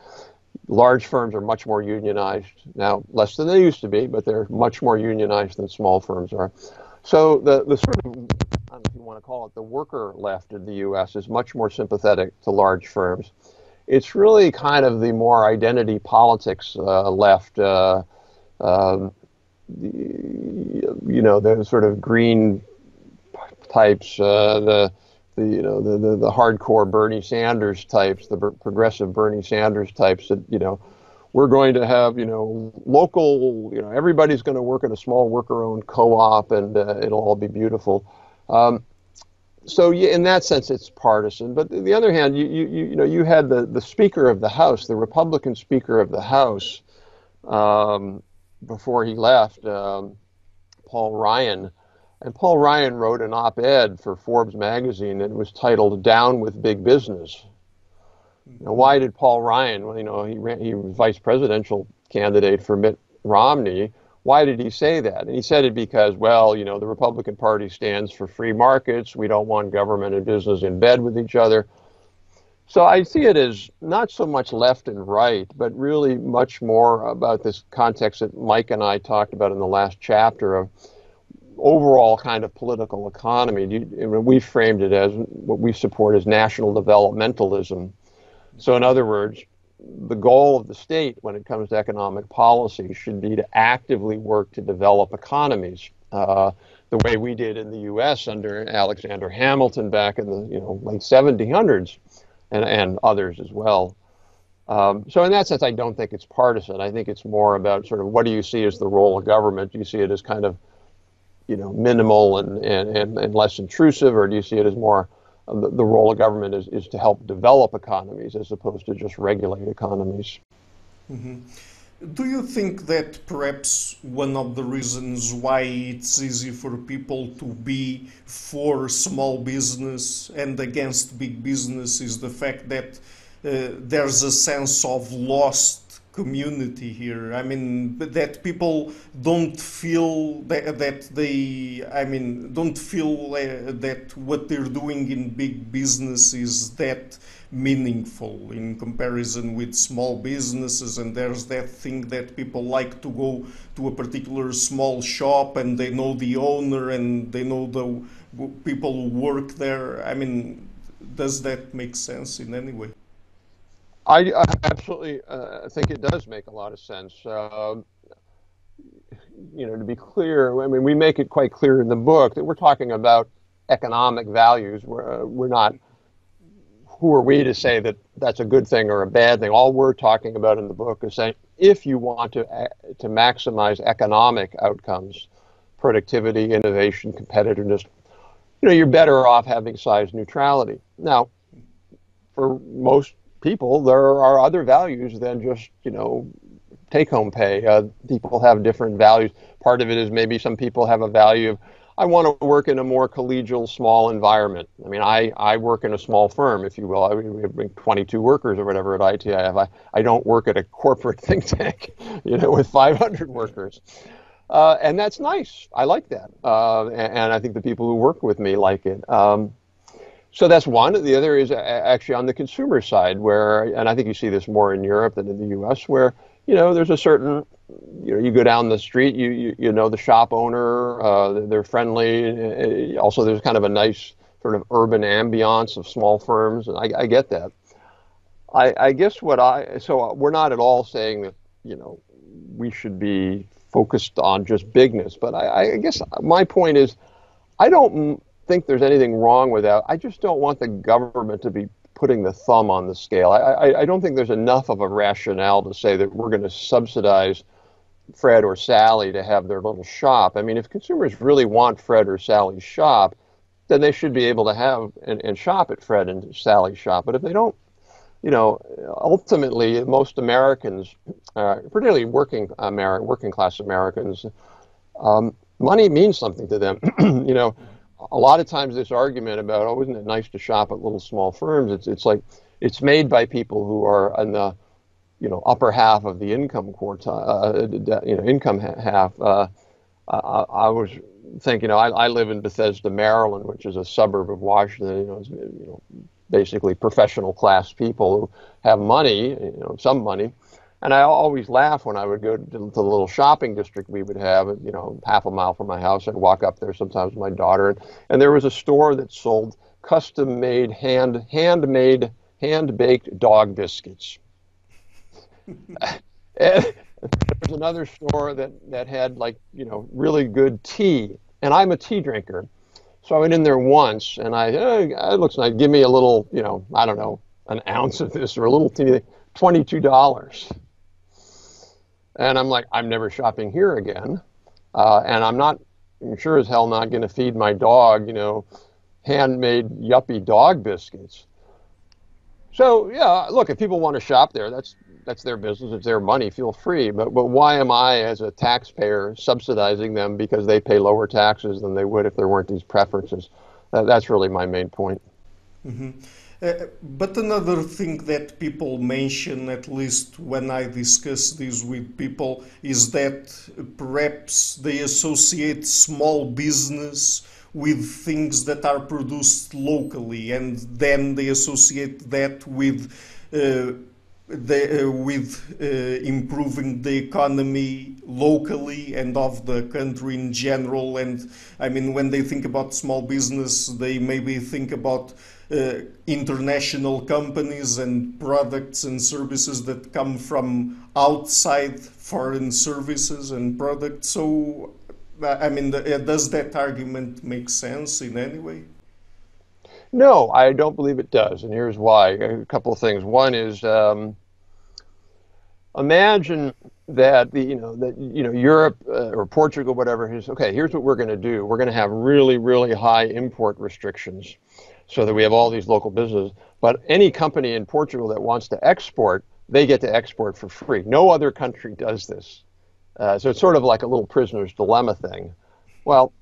Large firms are much more unionized now, less than they used to be, but they're much more unionized than small firms are. So the sort of, I don't know if you want to call it, the worker left in the U.S. is much more sympathetic to large firms. It's really kind of the more identity politics left, the sort of green types, the hardcore Bernie Sanders types, the progressive Bernie Sanders types that, we're going to have, local, everybody's going to work at a small worker-owned co-op and it'll all be beautiful. So yeah, in that sense, it's partisan. But on the other hand, you had the Speaker of the House, the Republican Speaker of the House, before he left, Paul Ryan. And Paul Ryan wrote an op-ed for Forbes magazine that was titled "Down with Big Business." Now, why did Paul Ryan, he was vice presidential candidate for Mitt Romney, why did he say that? And he said it because, the Republican Party stands for free markets. We don't want government and business in bed with each other. So I see it as not so much left and right, but really much more about this context that Mike and I talked about in the last chapter of overall kind of political economy. We framed it as what we support as national developmentalism. So in other words, the goal of the state when it comes to economic policy should be to actively work to develop economies, the way we did in the U.S. under Alexander Hamilton back in the late 1700s, and others as well. So in that sense, I don't think it's partisan. I think it's more about sort of what do you see as the role of government? Do you see it as kind of minimal and less intrusive, or do you see it as more the role of government is to help develop economies as opposed to just regulate economies? Mm-hmm. Do you think that perhaps one of the reasons why it's easy for people to be for small business and against big business is the fact that there's a sense of lost community here? I mean, that people don't feel that what they're doing in big business is that meaningful in comparison with small businesses, and there's that thing that people like to go to a particular small shop and they know the owner and they know the people who work there. I mean, does that make sense in any way? I absolutely think it does make a lot of sense. To be clear, I mean, we make it quite clear in the book that we're talking about economic values. We're not, who are we to say that that's a good thing or a bad thing? All we're talking about in the book is saying if you want to maximize economic outcomes, productivity, innovation, competitiveness, you're better off having size neutrality. Now, for most people, there are other values than just, take-home pay. People have different values. Part of it is maybe some people have a value of, I want to work in a more collegial, small environment. I mean, I work in a small firm, if you will. We have 22 workers or whatever at ITIF. I don't work at a corporate think tank, with 500 workers. And that's nice. I like that. And I think the people who work with me like it. So that's one. The other is actually on the consumer side where, and I think you see this more in Europe than in the US, where, there's a certain, you go down the street, you know the shop owner, they're friendly. Also, there's kind of a nice sort of urban ambiance of small firms, and I get that. I guess so we're not at all saying that, we should be focused on just bigness, but I guess my point is, I don't think there's anything wrong with that. I just don't want the government to be putting the thumb on the scale. I don't think there's enough of a rationale to say that we're going to subsidize Fred or Sally to have their little shop. I mean, if consumers really want Fred or Sally's shop, then they should be able to have and shop at Fred and Sally's shop. But if they don't, ultimately, most Americans, particularly working class Americans, money means something to them. A lot of times this argument about, oh, isn't it nice to shop at little small firms? It's like it's made by people who are in the, upper half of the income quartile, income half. I was thinking, I live in Bethesda, Maryland, which is a suburb of Washington. Basically professional class people who have money, some money. And I always laugh when I would go to the little shopping district we would have, half a mile from my house. I'd walk up there sometimes with my daughter, and there was a store that sold custom-made, hand-baked dog biscuits. And there was another store that had really good tea, and I'm a tea drinker. So I went in there once, and it looks like, give me a little, I don't know, an ounce of this or a little tea, $22. And I'm like, I'm never shopping here again. And I'm sure as hell not going to feed my dog, handmade yuppie dog biscuits. So, yeah, look, if people want to shop there, that's their business. It's their money. Feel free. But why am I, as a taxpayer, subsidizing them because they pay lower taxes than they would if there weren't these preferences? That's really my main point. Mm-hmm. But another thing that people mention, at least when I discuss this with people, is that perhaps they associate small business with things that are produced locally, and then they associate that with improving the economy locally and of the country in general. And I mean, when they think about small business, they maybe think about international companies and products and services that come from outside, foreign services and products. So, I mean, does that argument make sense in any way? No, I don't believe it does, and here's why. A couple of things. One is, imagine that Europe or Portugal, whatever, is okay. Here's what we're going to do. We're going to have really, really high import restrictions, so that we have all these local businesses. But any company in Portugal that wants to export, they get to export for free. No other country does this. So it's sort of like a little prisoner's dilemma thing. Well,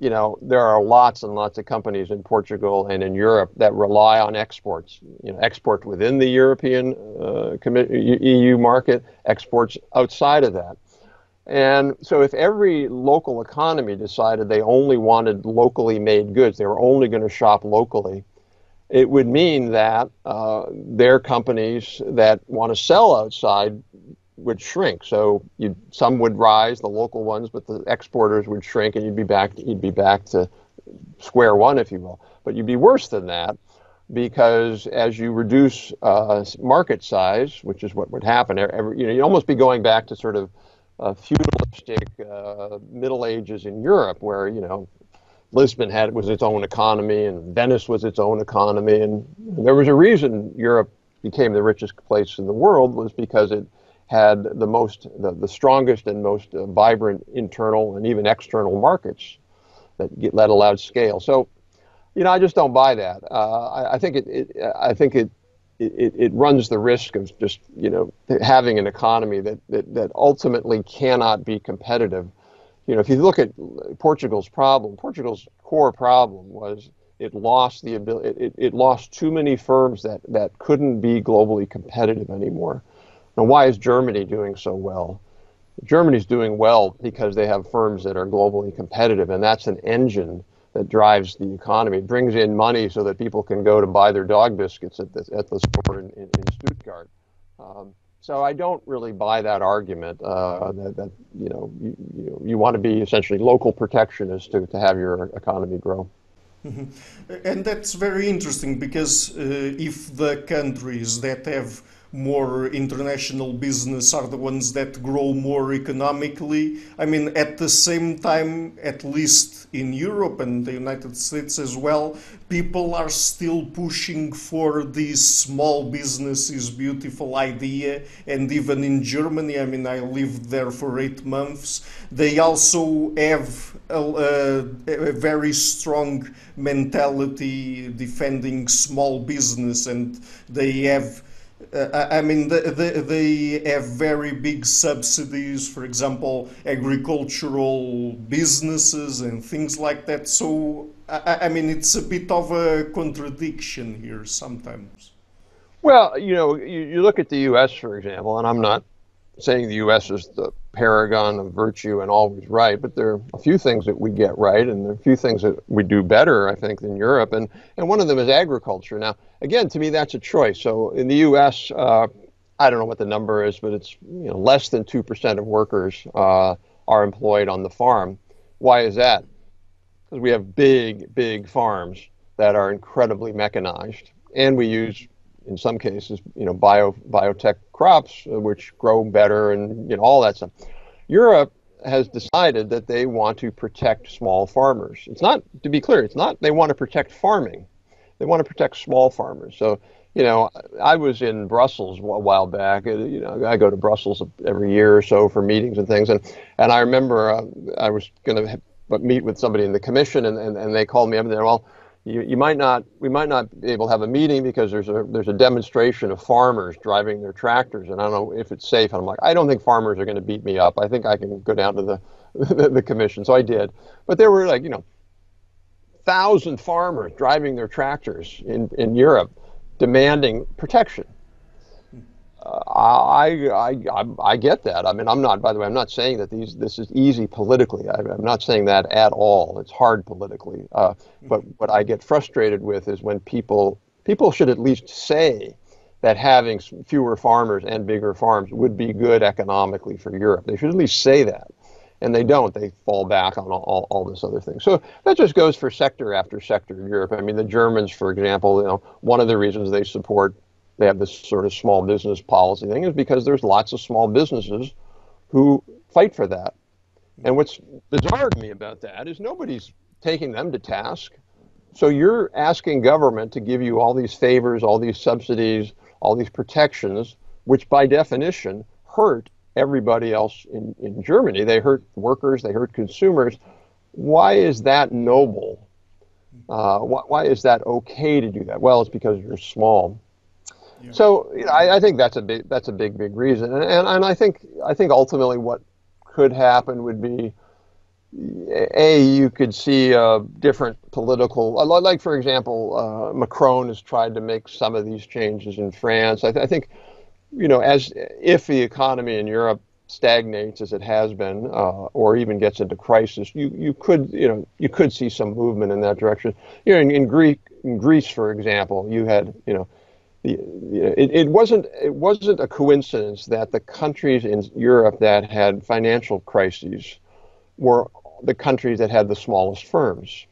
there are lots and lots of companies in Portugal and in Europe that rely on exports. Export within the European EU market, exports outside of that. And so if every local economy decided they only wanted locally made goods, they were only going to shop locally, it would mean that their companies that want to sell outside would shrink. So some would rise, the local ones, but the exporters would shrink, and you'd be back to square one, if you will. But you'd be worse than that, because as you reduce market size, which is what would happen, you'd almost be going back to sort of feudalistic Middle Ages in Europe, where Lisbon was its own economy, and Venice was its own economy, and there was a reason Europe became the richest place in the world, was because it had the strongest and most vibrant internal and even external markets that allowed scale. So, I just don't buy that. I think it it runs the risk of just, having an economy that ultimately cannot be competitive. If you look at Portugal's core problem was it lost the ability, it lost too many firms that couldn't be globally competitive anymore. Now, why is Germany doing so well? Germany's doing well because they have firms that are globally competitive, and that's an engine that drives the economy. It brings in money so that people can go to buy their dog biscuits at the store in Stuttgart. So I don't really buy that argument that you want to be essentially local protectionist to have your economy grow. Mm-hmm. And that's very interesting because if the countries that have more international business are the ones that grow more economically, I mean, at the same time, at least in Europe and the United States as well, people are still pushing for this small business is beautiful idea. And even in Germany, I mean, I lived there for 8 months, they also have a very strong mentality defending small business, and they have they have very big subsidies, for example, agricultural businesses and things like that. So, it's a bit of a contradiction here sometimes. Well, you look at the U.S., for example, and I'm not saying the U.S. is the paragon of virtue and always right, but there are a few things that we get right, and there are a few things that we do better, I think, than Europe, and one of them is agriculture. Now, again, to me, that's a choice. So in the U.S., I don't know what the number is, but it's less than 2% of workers are employed on the farm. Why is that? Because we have big farms that are incredibly mechanized, and we use, in some cases, biotech crops, which grow better and all that stuff. Europe has decided that they want to protect small farmers. It's not, to be clear, it's not they want to protect farming. They want to protect small farmers. So, I was in Brussels a while back. I go to Brussels every year or so for meetings and things. And I remember I was going to meet with somebody in the commission, and they called me up and they're, well, we might not be able to have a meeting because there's a demonstration of farmers driving their tractors, and I don't know if it's safe. And I'm like, I don't think farmers are going to beat me up. I think I can go down to the commission. So I did. But there were 1,000 farmers driving their tractors in Europe demanding protection. I get that. I mean, by the way, I'm not saying that this is easy politically. I'm not saying that at all. It's hard politically. But what I get frustrated with is when people should at least say that having fewer farmers and bigger farms would be good economically for Europe. They should at least say that. And they don't. They fall back on all this other thing. So that just goes for sector after sector in Europe. I mean, the Germans, for example, one of the reasons they have this sort of small business policy thing is because there's lots of small businesses who fight for that. And what's bizarre to me about that is nobody's taking them to task. So you're asking government to give you all these favors, all these subsidies, all these protections, which by definition hurt everybody else in Germany. They hurt workers, they hurt consumers. Why is that noble? Why is that okay to do that? Well, it's because you're small. Yeah. So I think that's a big reason, and I think ultimately what could happen would be, you could see a different political, like for example, Macron has tried to make some of these changes in France. I think if the economy in Europe stagnates as it has been, or even gets into crisis, you could see some movement in that direction. In Greece, for example, you had it wasn't a coincidence that the countries in Europe that had financial crises were the countries that had the smallest firms.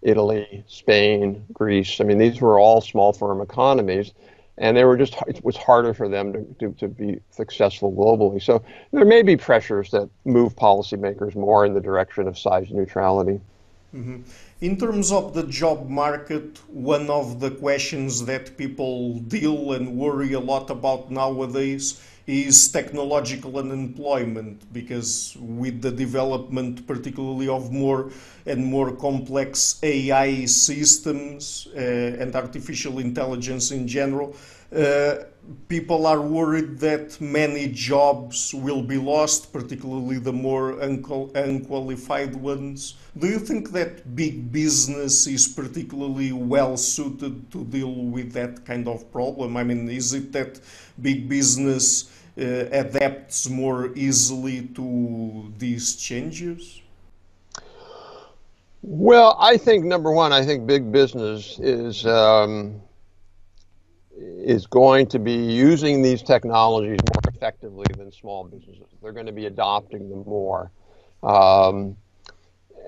Italy, Spain, Greece. I mean, these were all small firm economies, and it was harder for them to be successful globally. So there may be pressures that move policymakers more in the direction of size neutrality. Mm-hmm. In terms of the job market, one of the questions that people deal and worry a lot about nowadays is technological unemployment, because with the development particularly of more and more complex AI systems and artificial intelligence in general, people are worried that many jobs will be lost, particularly the more unqualified ones. Do you think that big business is particularly well suited to deal with that kind of problem? I mean, is it that big business adapts more easily to these changes? Well, I think number one, I think big business is going to be using these technologies more effectively than small businesses. They're going to be adopting them more.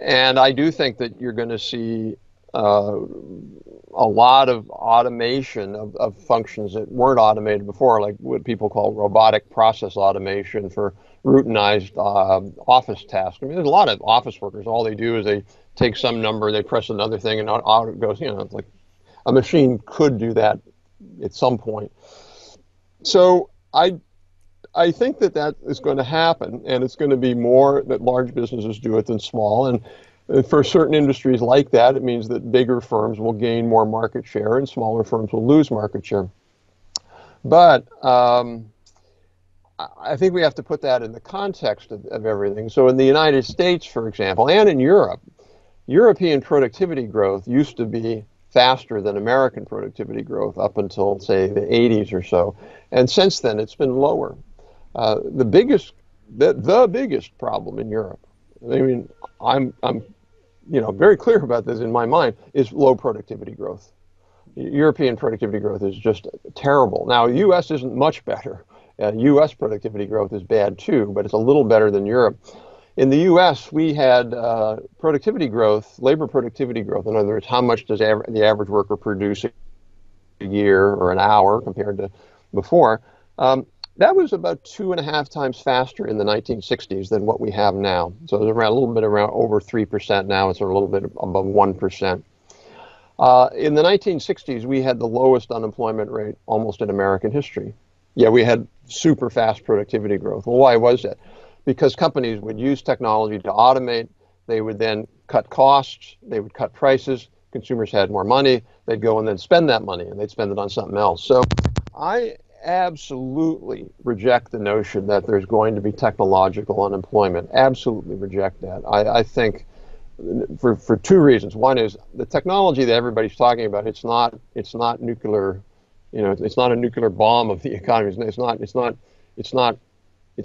And I do think that you're going to see a lot of automation of functions that weren't automated before, like what people call robotic process automation for routinized office tasks. I mean, there's a lot of office workers. All they do is they take some number, they press another thing, and out it goes. You know, it's like a machine could do that at some point. So I think that that is going to happen, and it's going to be more that large businesses do it than small. And for certain industries like that, it means that bigger firms will gain more market share and smaller firms will lose market share. But I think we have to put that in the context of everything. So in the United States, for example, and in Europe, European productivity growth used to be faster than American productivity growth up until, say, the 80s or so. And since then, it's been lower. The biggest problem in Europe, I mean, I'm very clear about this in my mind, is low productivity growth. European productivity growth is just terrible. Now, U.S. isn't much better. U.S. productivity growth is bad too, but it's a little better than Europe. In the U.S., we had productivity growth, labor productivity growth. In other words, how much does the average worker produce a year or an hour compared to before? That was about 2.5 times faster in the 1960s than what we have now. So it was around a little bit around over 3%. Now it's a little bit above 1%. In the 1960s, we had the lowest unemployment rate almost in American history. Yeah, we had super fast productivity growth. Well, why was that? Because companies would use technology to automate. They would then cut costs. They would cut prices. Consumers had more money. They'd go and then spend that money, and they'd spend it on something else. So I absolutely reject the notion that there's going to be technological unemployment. Absolutely reject that. I think for two reasons. One is the technology that everybody's talking about. It's not nuclear. You know, it's not a nuclear bomb of the economy. It's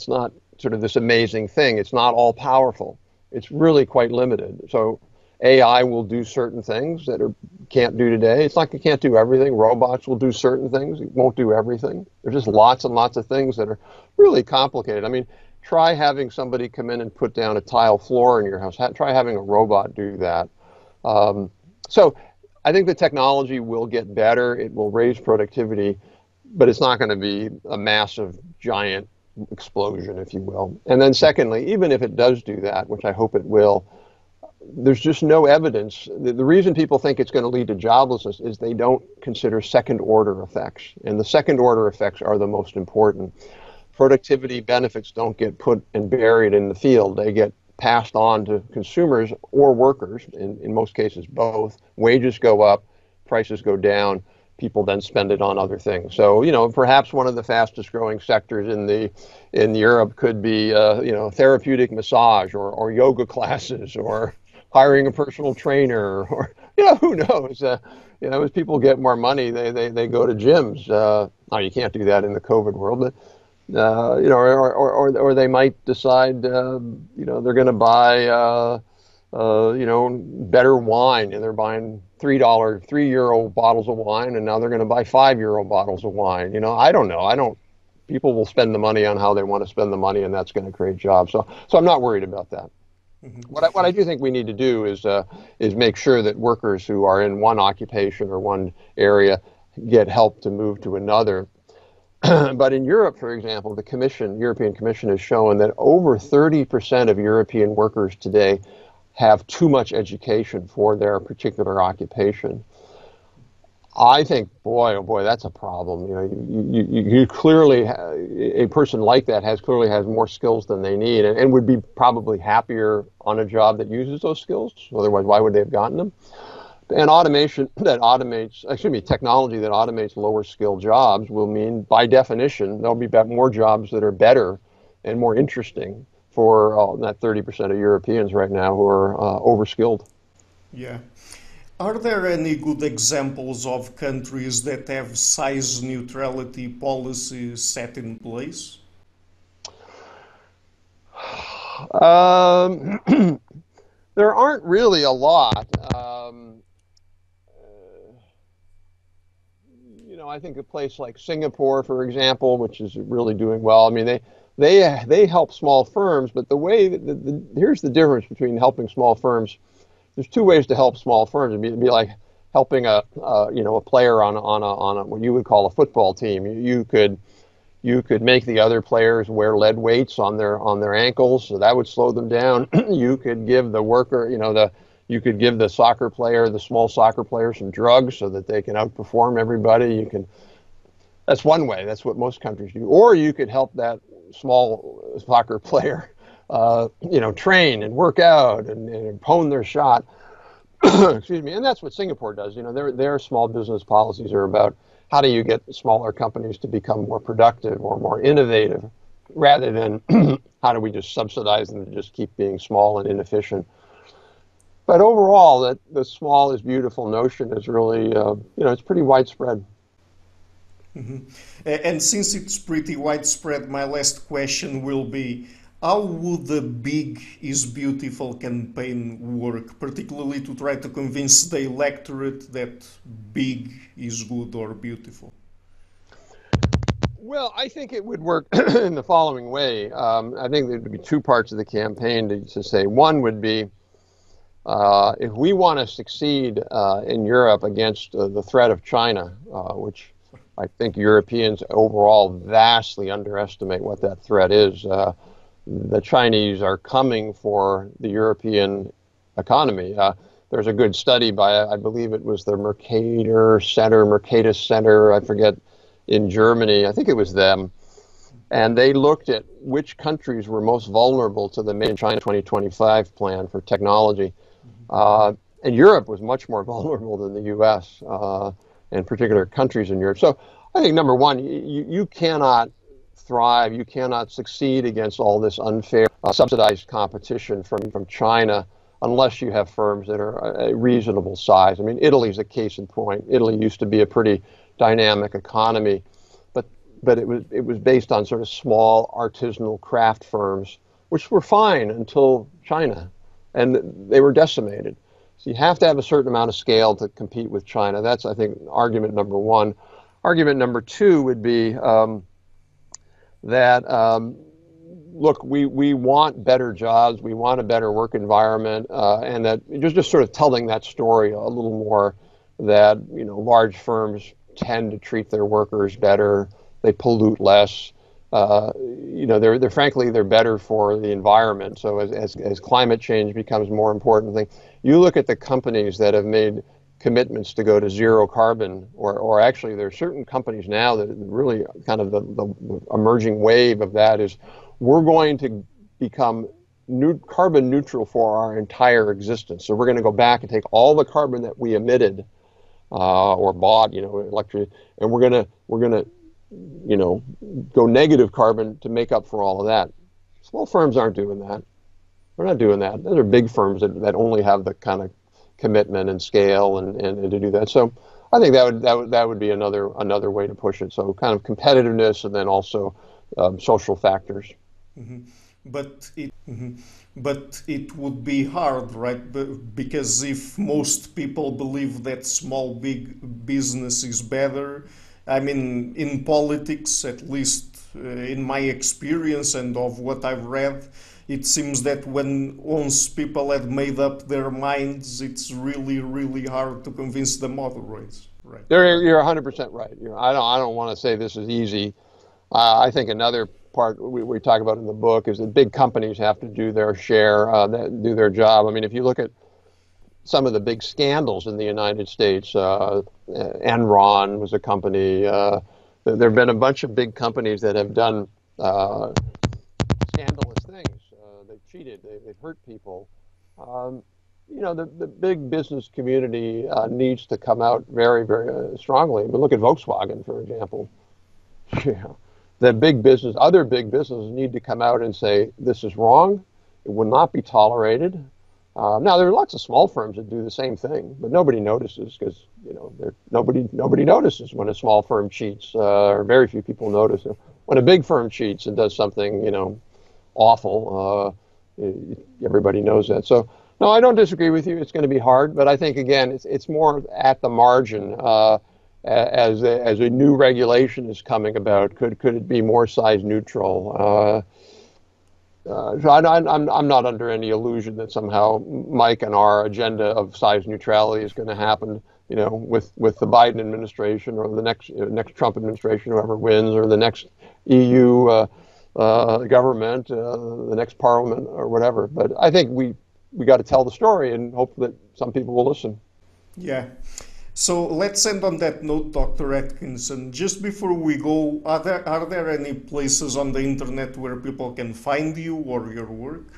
not sort of this amazing thing. It's not all powerful. It's really quite limited. So AI will do certain things that can't do today. It's like it can't do everything. Robots will do certain things. It won't do everything. There's just lots and lots of things that are really complicated. I mean, try having somebody come in and put down a tile floor in your house. Try having a robot do that. So I think the technology will get better. It will raise productivity, but it's not going to be a massive, giant explosion, if you will. And then secondly, even if it does do that, which I hope it will, there's just no evidence. The reason people think it's going to lead to joblessness is they don't consider second order effects. And the second order effects are the most important. Productivity benefits don't get put and buried in the field. They get passed on to consumers or workers, in most cases both. Wages go up, prices go down, people then spend it on other things. So, you know, perhaps one of the fastest growing sectors in Europe could be, therapeutic massage or yoga classes or hiring a personal trainer or, who knows? As people get more money, they go to gyms. Now, you can't do that in the COVID world, but or they might decide, they're going to buy, better wine, and they're buying €3 bottles of wine, and now they're going to buy €5 bottles of wine. I don't know. People will spend the money on how they want to spend the money, and that's going to create jobs. So I'm not worried about that. Mm-hmm. What I do think we need to do is make sure that workers who are in one occupation or one area get help to move to another. But in Europe, for example, the European Commission has shown that over 30% of European workers today have too much education for their particular occupation. I think, boy, oh boy, that's a problem. You clearly, a person like that clearly has more skills than they need, and would be probably happier on a job that uses those skills. Otherwise, why would they have gotten them? And automation that automates, excuse me, technology that automates lower skilled jobs will mean, by definition, there'll be more jobs that are better and more interesting for that 30% of Europeans right now who are overskilled. Yeah. Are there any good examples of countries that have size neutrality policies set in place? There aren't really a lot. I think a place like Singapore, for example, which is really doing well. I mean, they help small firms, but the way here's the difference between helping small firms. There's two ways to help small firms. It'd be like helping a player on a what you would call a football team. You could make the other players wear lead weights on their ankles, so that would slow them down. You could give the worker, you could give the small soccer player, some drugs so that they can outperform everybody. That's one way. That's what most countries do. Or you could help that small soccer player, train and work out and hone their shot. Excuse me. And that's what Singapore does. Their small business policies are about how do you get smaller companies to become more productive or more innovative, rather than how do we just subsidize them to just keep being small and inefficient. But overall, that the small is beautiful notion is really, it's pretty widespread. Mm-hmm. And since it's pretty widespread, my last question will be, how would the big is beautiful campaign work, particularly to try to convince the electorate that big is good or beautiful? Well, I think it would work in the following way. I think there would be two parts of the campaign to say. One would be, if we want to succeed in Europe against the threat of China, which I think Europeans overall vastly underestimate what that threat is. The Chinese are coming for the European economy. There's a good study by, I believe it was the Mercatus Center, I forget, in Germany. I think it was them. And they looked at which countries were most vulnerable to the Made in China 2025 plan for technology. And Europe was much more vulnerable than the U.S., and particular countries in Europe. So I think, number one, you cannot thrive, you cannot succeed against all this unfair subsidized competition from China unless you have firms that are a reasonable size. I mean, Italy's a case in point. Italy used to be a pretty dynamic economy, but it was based on sort of small artisanal craft firms, which were fine until China, and they were decimated. So you have to have a certain amount of scale to compete with China. That's, I think, argument number one. Argument number two would be that, look, we want better jobs, we want a better work environment, and that just sort of telling that story a little more, that large firms tend to treat their workers better, they pollute less, they're frankly better for the environment. So as climate change becomes more important, you look at the companies that have made commitments to go to zero carbon, or actually there are certain companies now that really kind of the emerging wave of that is, we're going to become carbon neutral for our entire existence. So we're going to go back and take all the carbon that we emitted or bought, electric, and we're gonna go negative carbon to make up for all of that. Small firms aren't doing that. We're not doing that. Those are big firms that only have the kind of commitment and scale and to do that. So I think that would be another way to push it. So kind of competitiveness, and then also social factors. Mm-hmm. But it would be hard, right? Because if most people believe that small big business is better, I mean, in politics, at least in my experience and of what I've read, it seems that once people have made up their minds, it's really, really hard to convince them otherwise. Right? You're 100% right. I don't want to say this is easy. I think another part we talk about in the book is that big companies have to do their share, do their job. I mean, if you look at some of the big scandals in the United States, Enron was a company. There have been a bunch of big companies that have done scandalous things. They've cheated. They've hurt people. the big business community needs to come out very, very strongly. But look at Volkswagen, for example. The other big businesses need to come out and say, this is wrong. It will not be tolerated. Now, there are lots of small firms that do the same thing, but nobody notices because, nobody notices when a small firm cheats, or very few people notice. When a big firm cheats and does something, awful, everybody knows that. So, no, I don't disagree with you. It's going to be hard, but I think, again, it's more at the margin. As a new regulation is coming about, could it be more size neutral? So I'm not under any illusion that somehow Mike and our agenda of size neutrality is going to happen, with the Biden administration or the next Trump administration, whoever wins, or the next EU government, the next parliament, or whatever. But I think we got to tell the story and hope that some people will listen. Yeah. So let's end on that note, Dr. Atkinson. Just before we go, are there any places on the internet where people can find you or your work?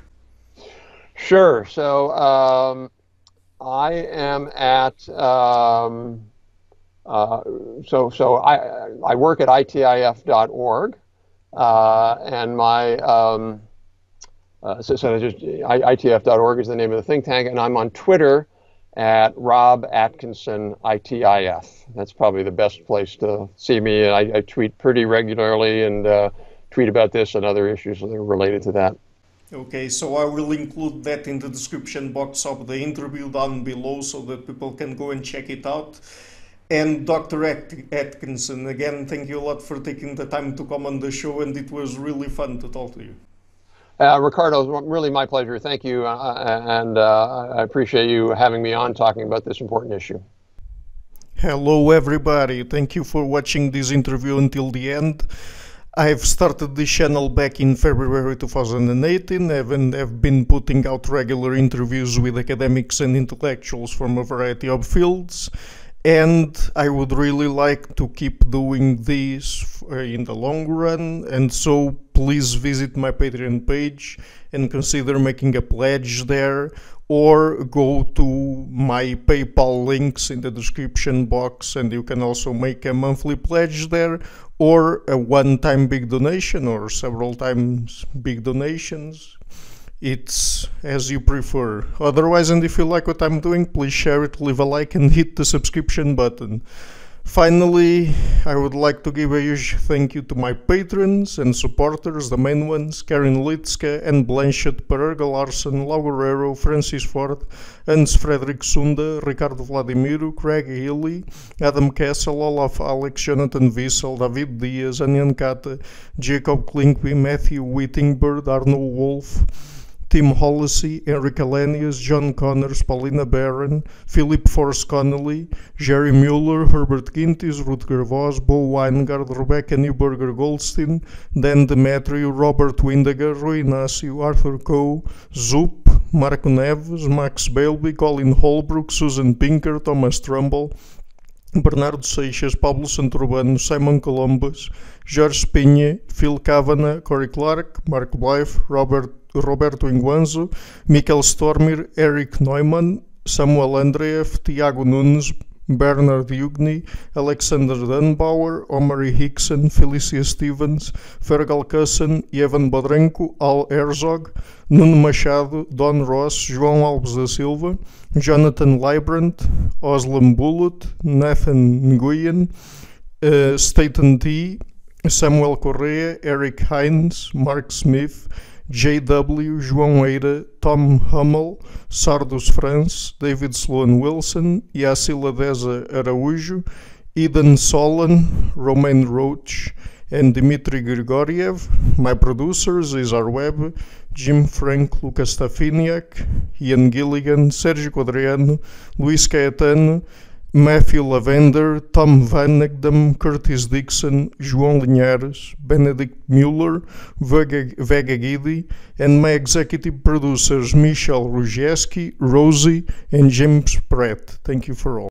Sure. So I am at I work at ITIF.org, and my ITIF.org is the name of the think tank, and I'm on Twitter at Rob Atkinson ITIF. That's probably the best place to see me. And I tweet pretty regularly and tweet about this and other issues that are related to that. Okay, so I will include that in the description box of the interview down below so that people can go and check it out. And Dr. Atkinson, again, thank you a lot for taking the time to come on the show, and it was really fun to talk to you. Ricardo, it's really my pleasure. Thank you, and I appreciate you having me on talking about this important issue. Hello, everybody. Thank you for watching this interview until the end. I've started this channel back in February 2018 and have been putting out regular interviews with academics and intellectuals from a variety of fields. And I would really like to keep doing this in the long run, and so please visit my Patreon page and consider making a pledge there, or go to my PayPal links in the description box, and you can also make a monthly pledge there, or a one-time big donation, or several times big donations. It's as you prefer. Otherwise, and if you like what I'm doing, please share it, leave a like, and hit the subscription button. Finally, I would like to give a huge thank you to my patrons and supporters, the main ones: Karen Litska and Blanchett, Parerga Larsen, Lau Guerrero, Francis Ford, Hans Frederick Sunda, Ricardo Vladimiro, Craig Healy, Adam Kessel, Olaf Alex, Jonathan Wiesel, David Diaz, Anyan Kata, Jacob Klinkby, Matthew Whittingbird, Arno Wolf, Tim Hollesy, Enrique Lenius, John Connors, Paulina Barron, Philip Force Connolly, Jerry Mueller, Herbert Gintis, Rutger Voss, Bo Weingard, Rebecca Newberger Goldstein, Dan Demetriou, Robert Windegar, Rui Inácio, Arthur Coe, Zoop, Marco Neves, Max Bailby, Colin Holbrook, Susan Pinker, Thomas Trumbull, Bernardo Seixas, Pablo Santurbano, Simon Columbus, Jorge Pinha, Phil Kavanagh, Corey Clark, Mark Blythe, Roberto Inguanzo, Michael Stormir, Eric Neumann, Samuel Andreev, Tiago Nunes, Bernard Ugni, Alexander Dunbauer, Omari Hickson, Felicia Stevens, Fergal Cusson, Evan Bodrenko, Al Herzog, Nuno Machado, Don Ross, João Alves da Silva, Jonathan Librant, Oslam Bullet, Nathan Nguyen, Staten T, Samuel Correa, Eric Hines, Mark Smith, J.W., João Eira, Tom Hummel, Sardus France, David Sloan Wilson, Yacila Deza Araújo, Eden Solon, Romain Roach, and Dmitry Grigoriev. My producers is our web, Jim Frank, Lucas Stafiniak, Ian Gilligan, Sergio Quadriano, Luis Caetano, Matthew Lavender, Tom Van Egdam, Curtis Dixon, João Linhares, Benedict Mueller, Vega Guidi, and my executive producers Michel Ruzieski, Rosie, and James Pratt. Thank you for all.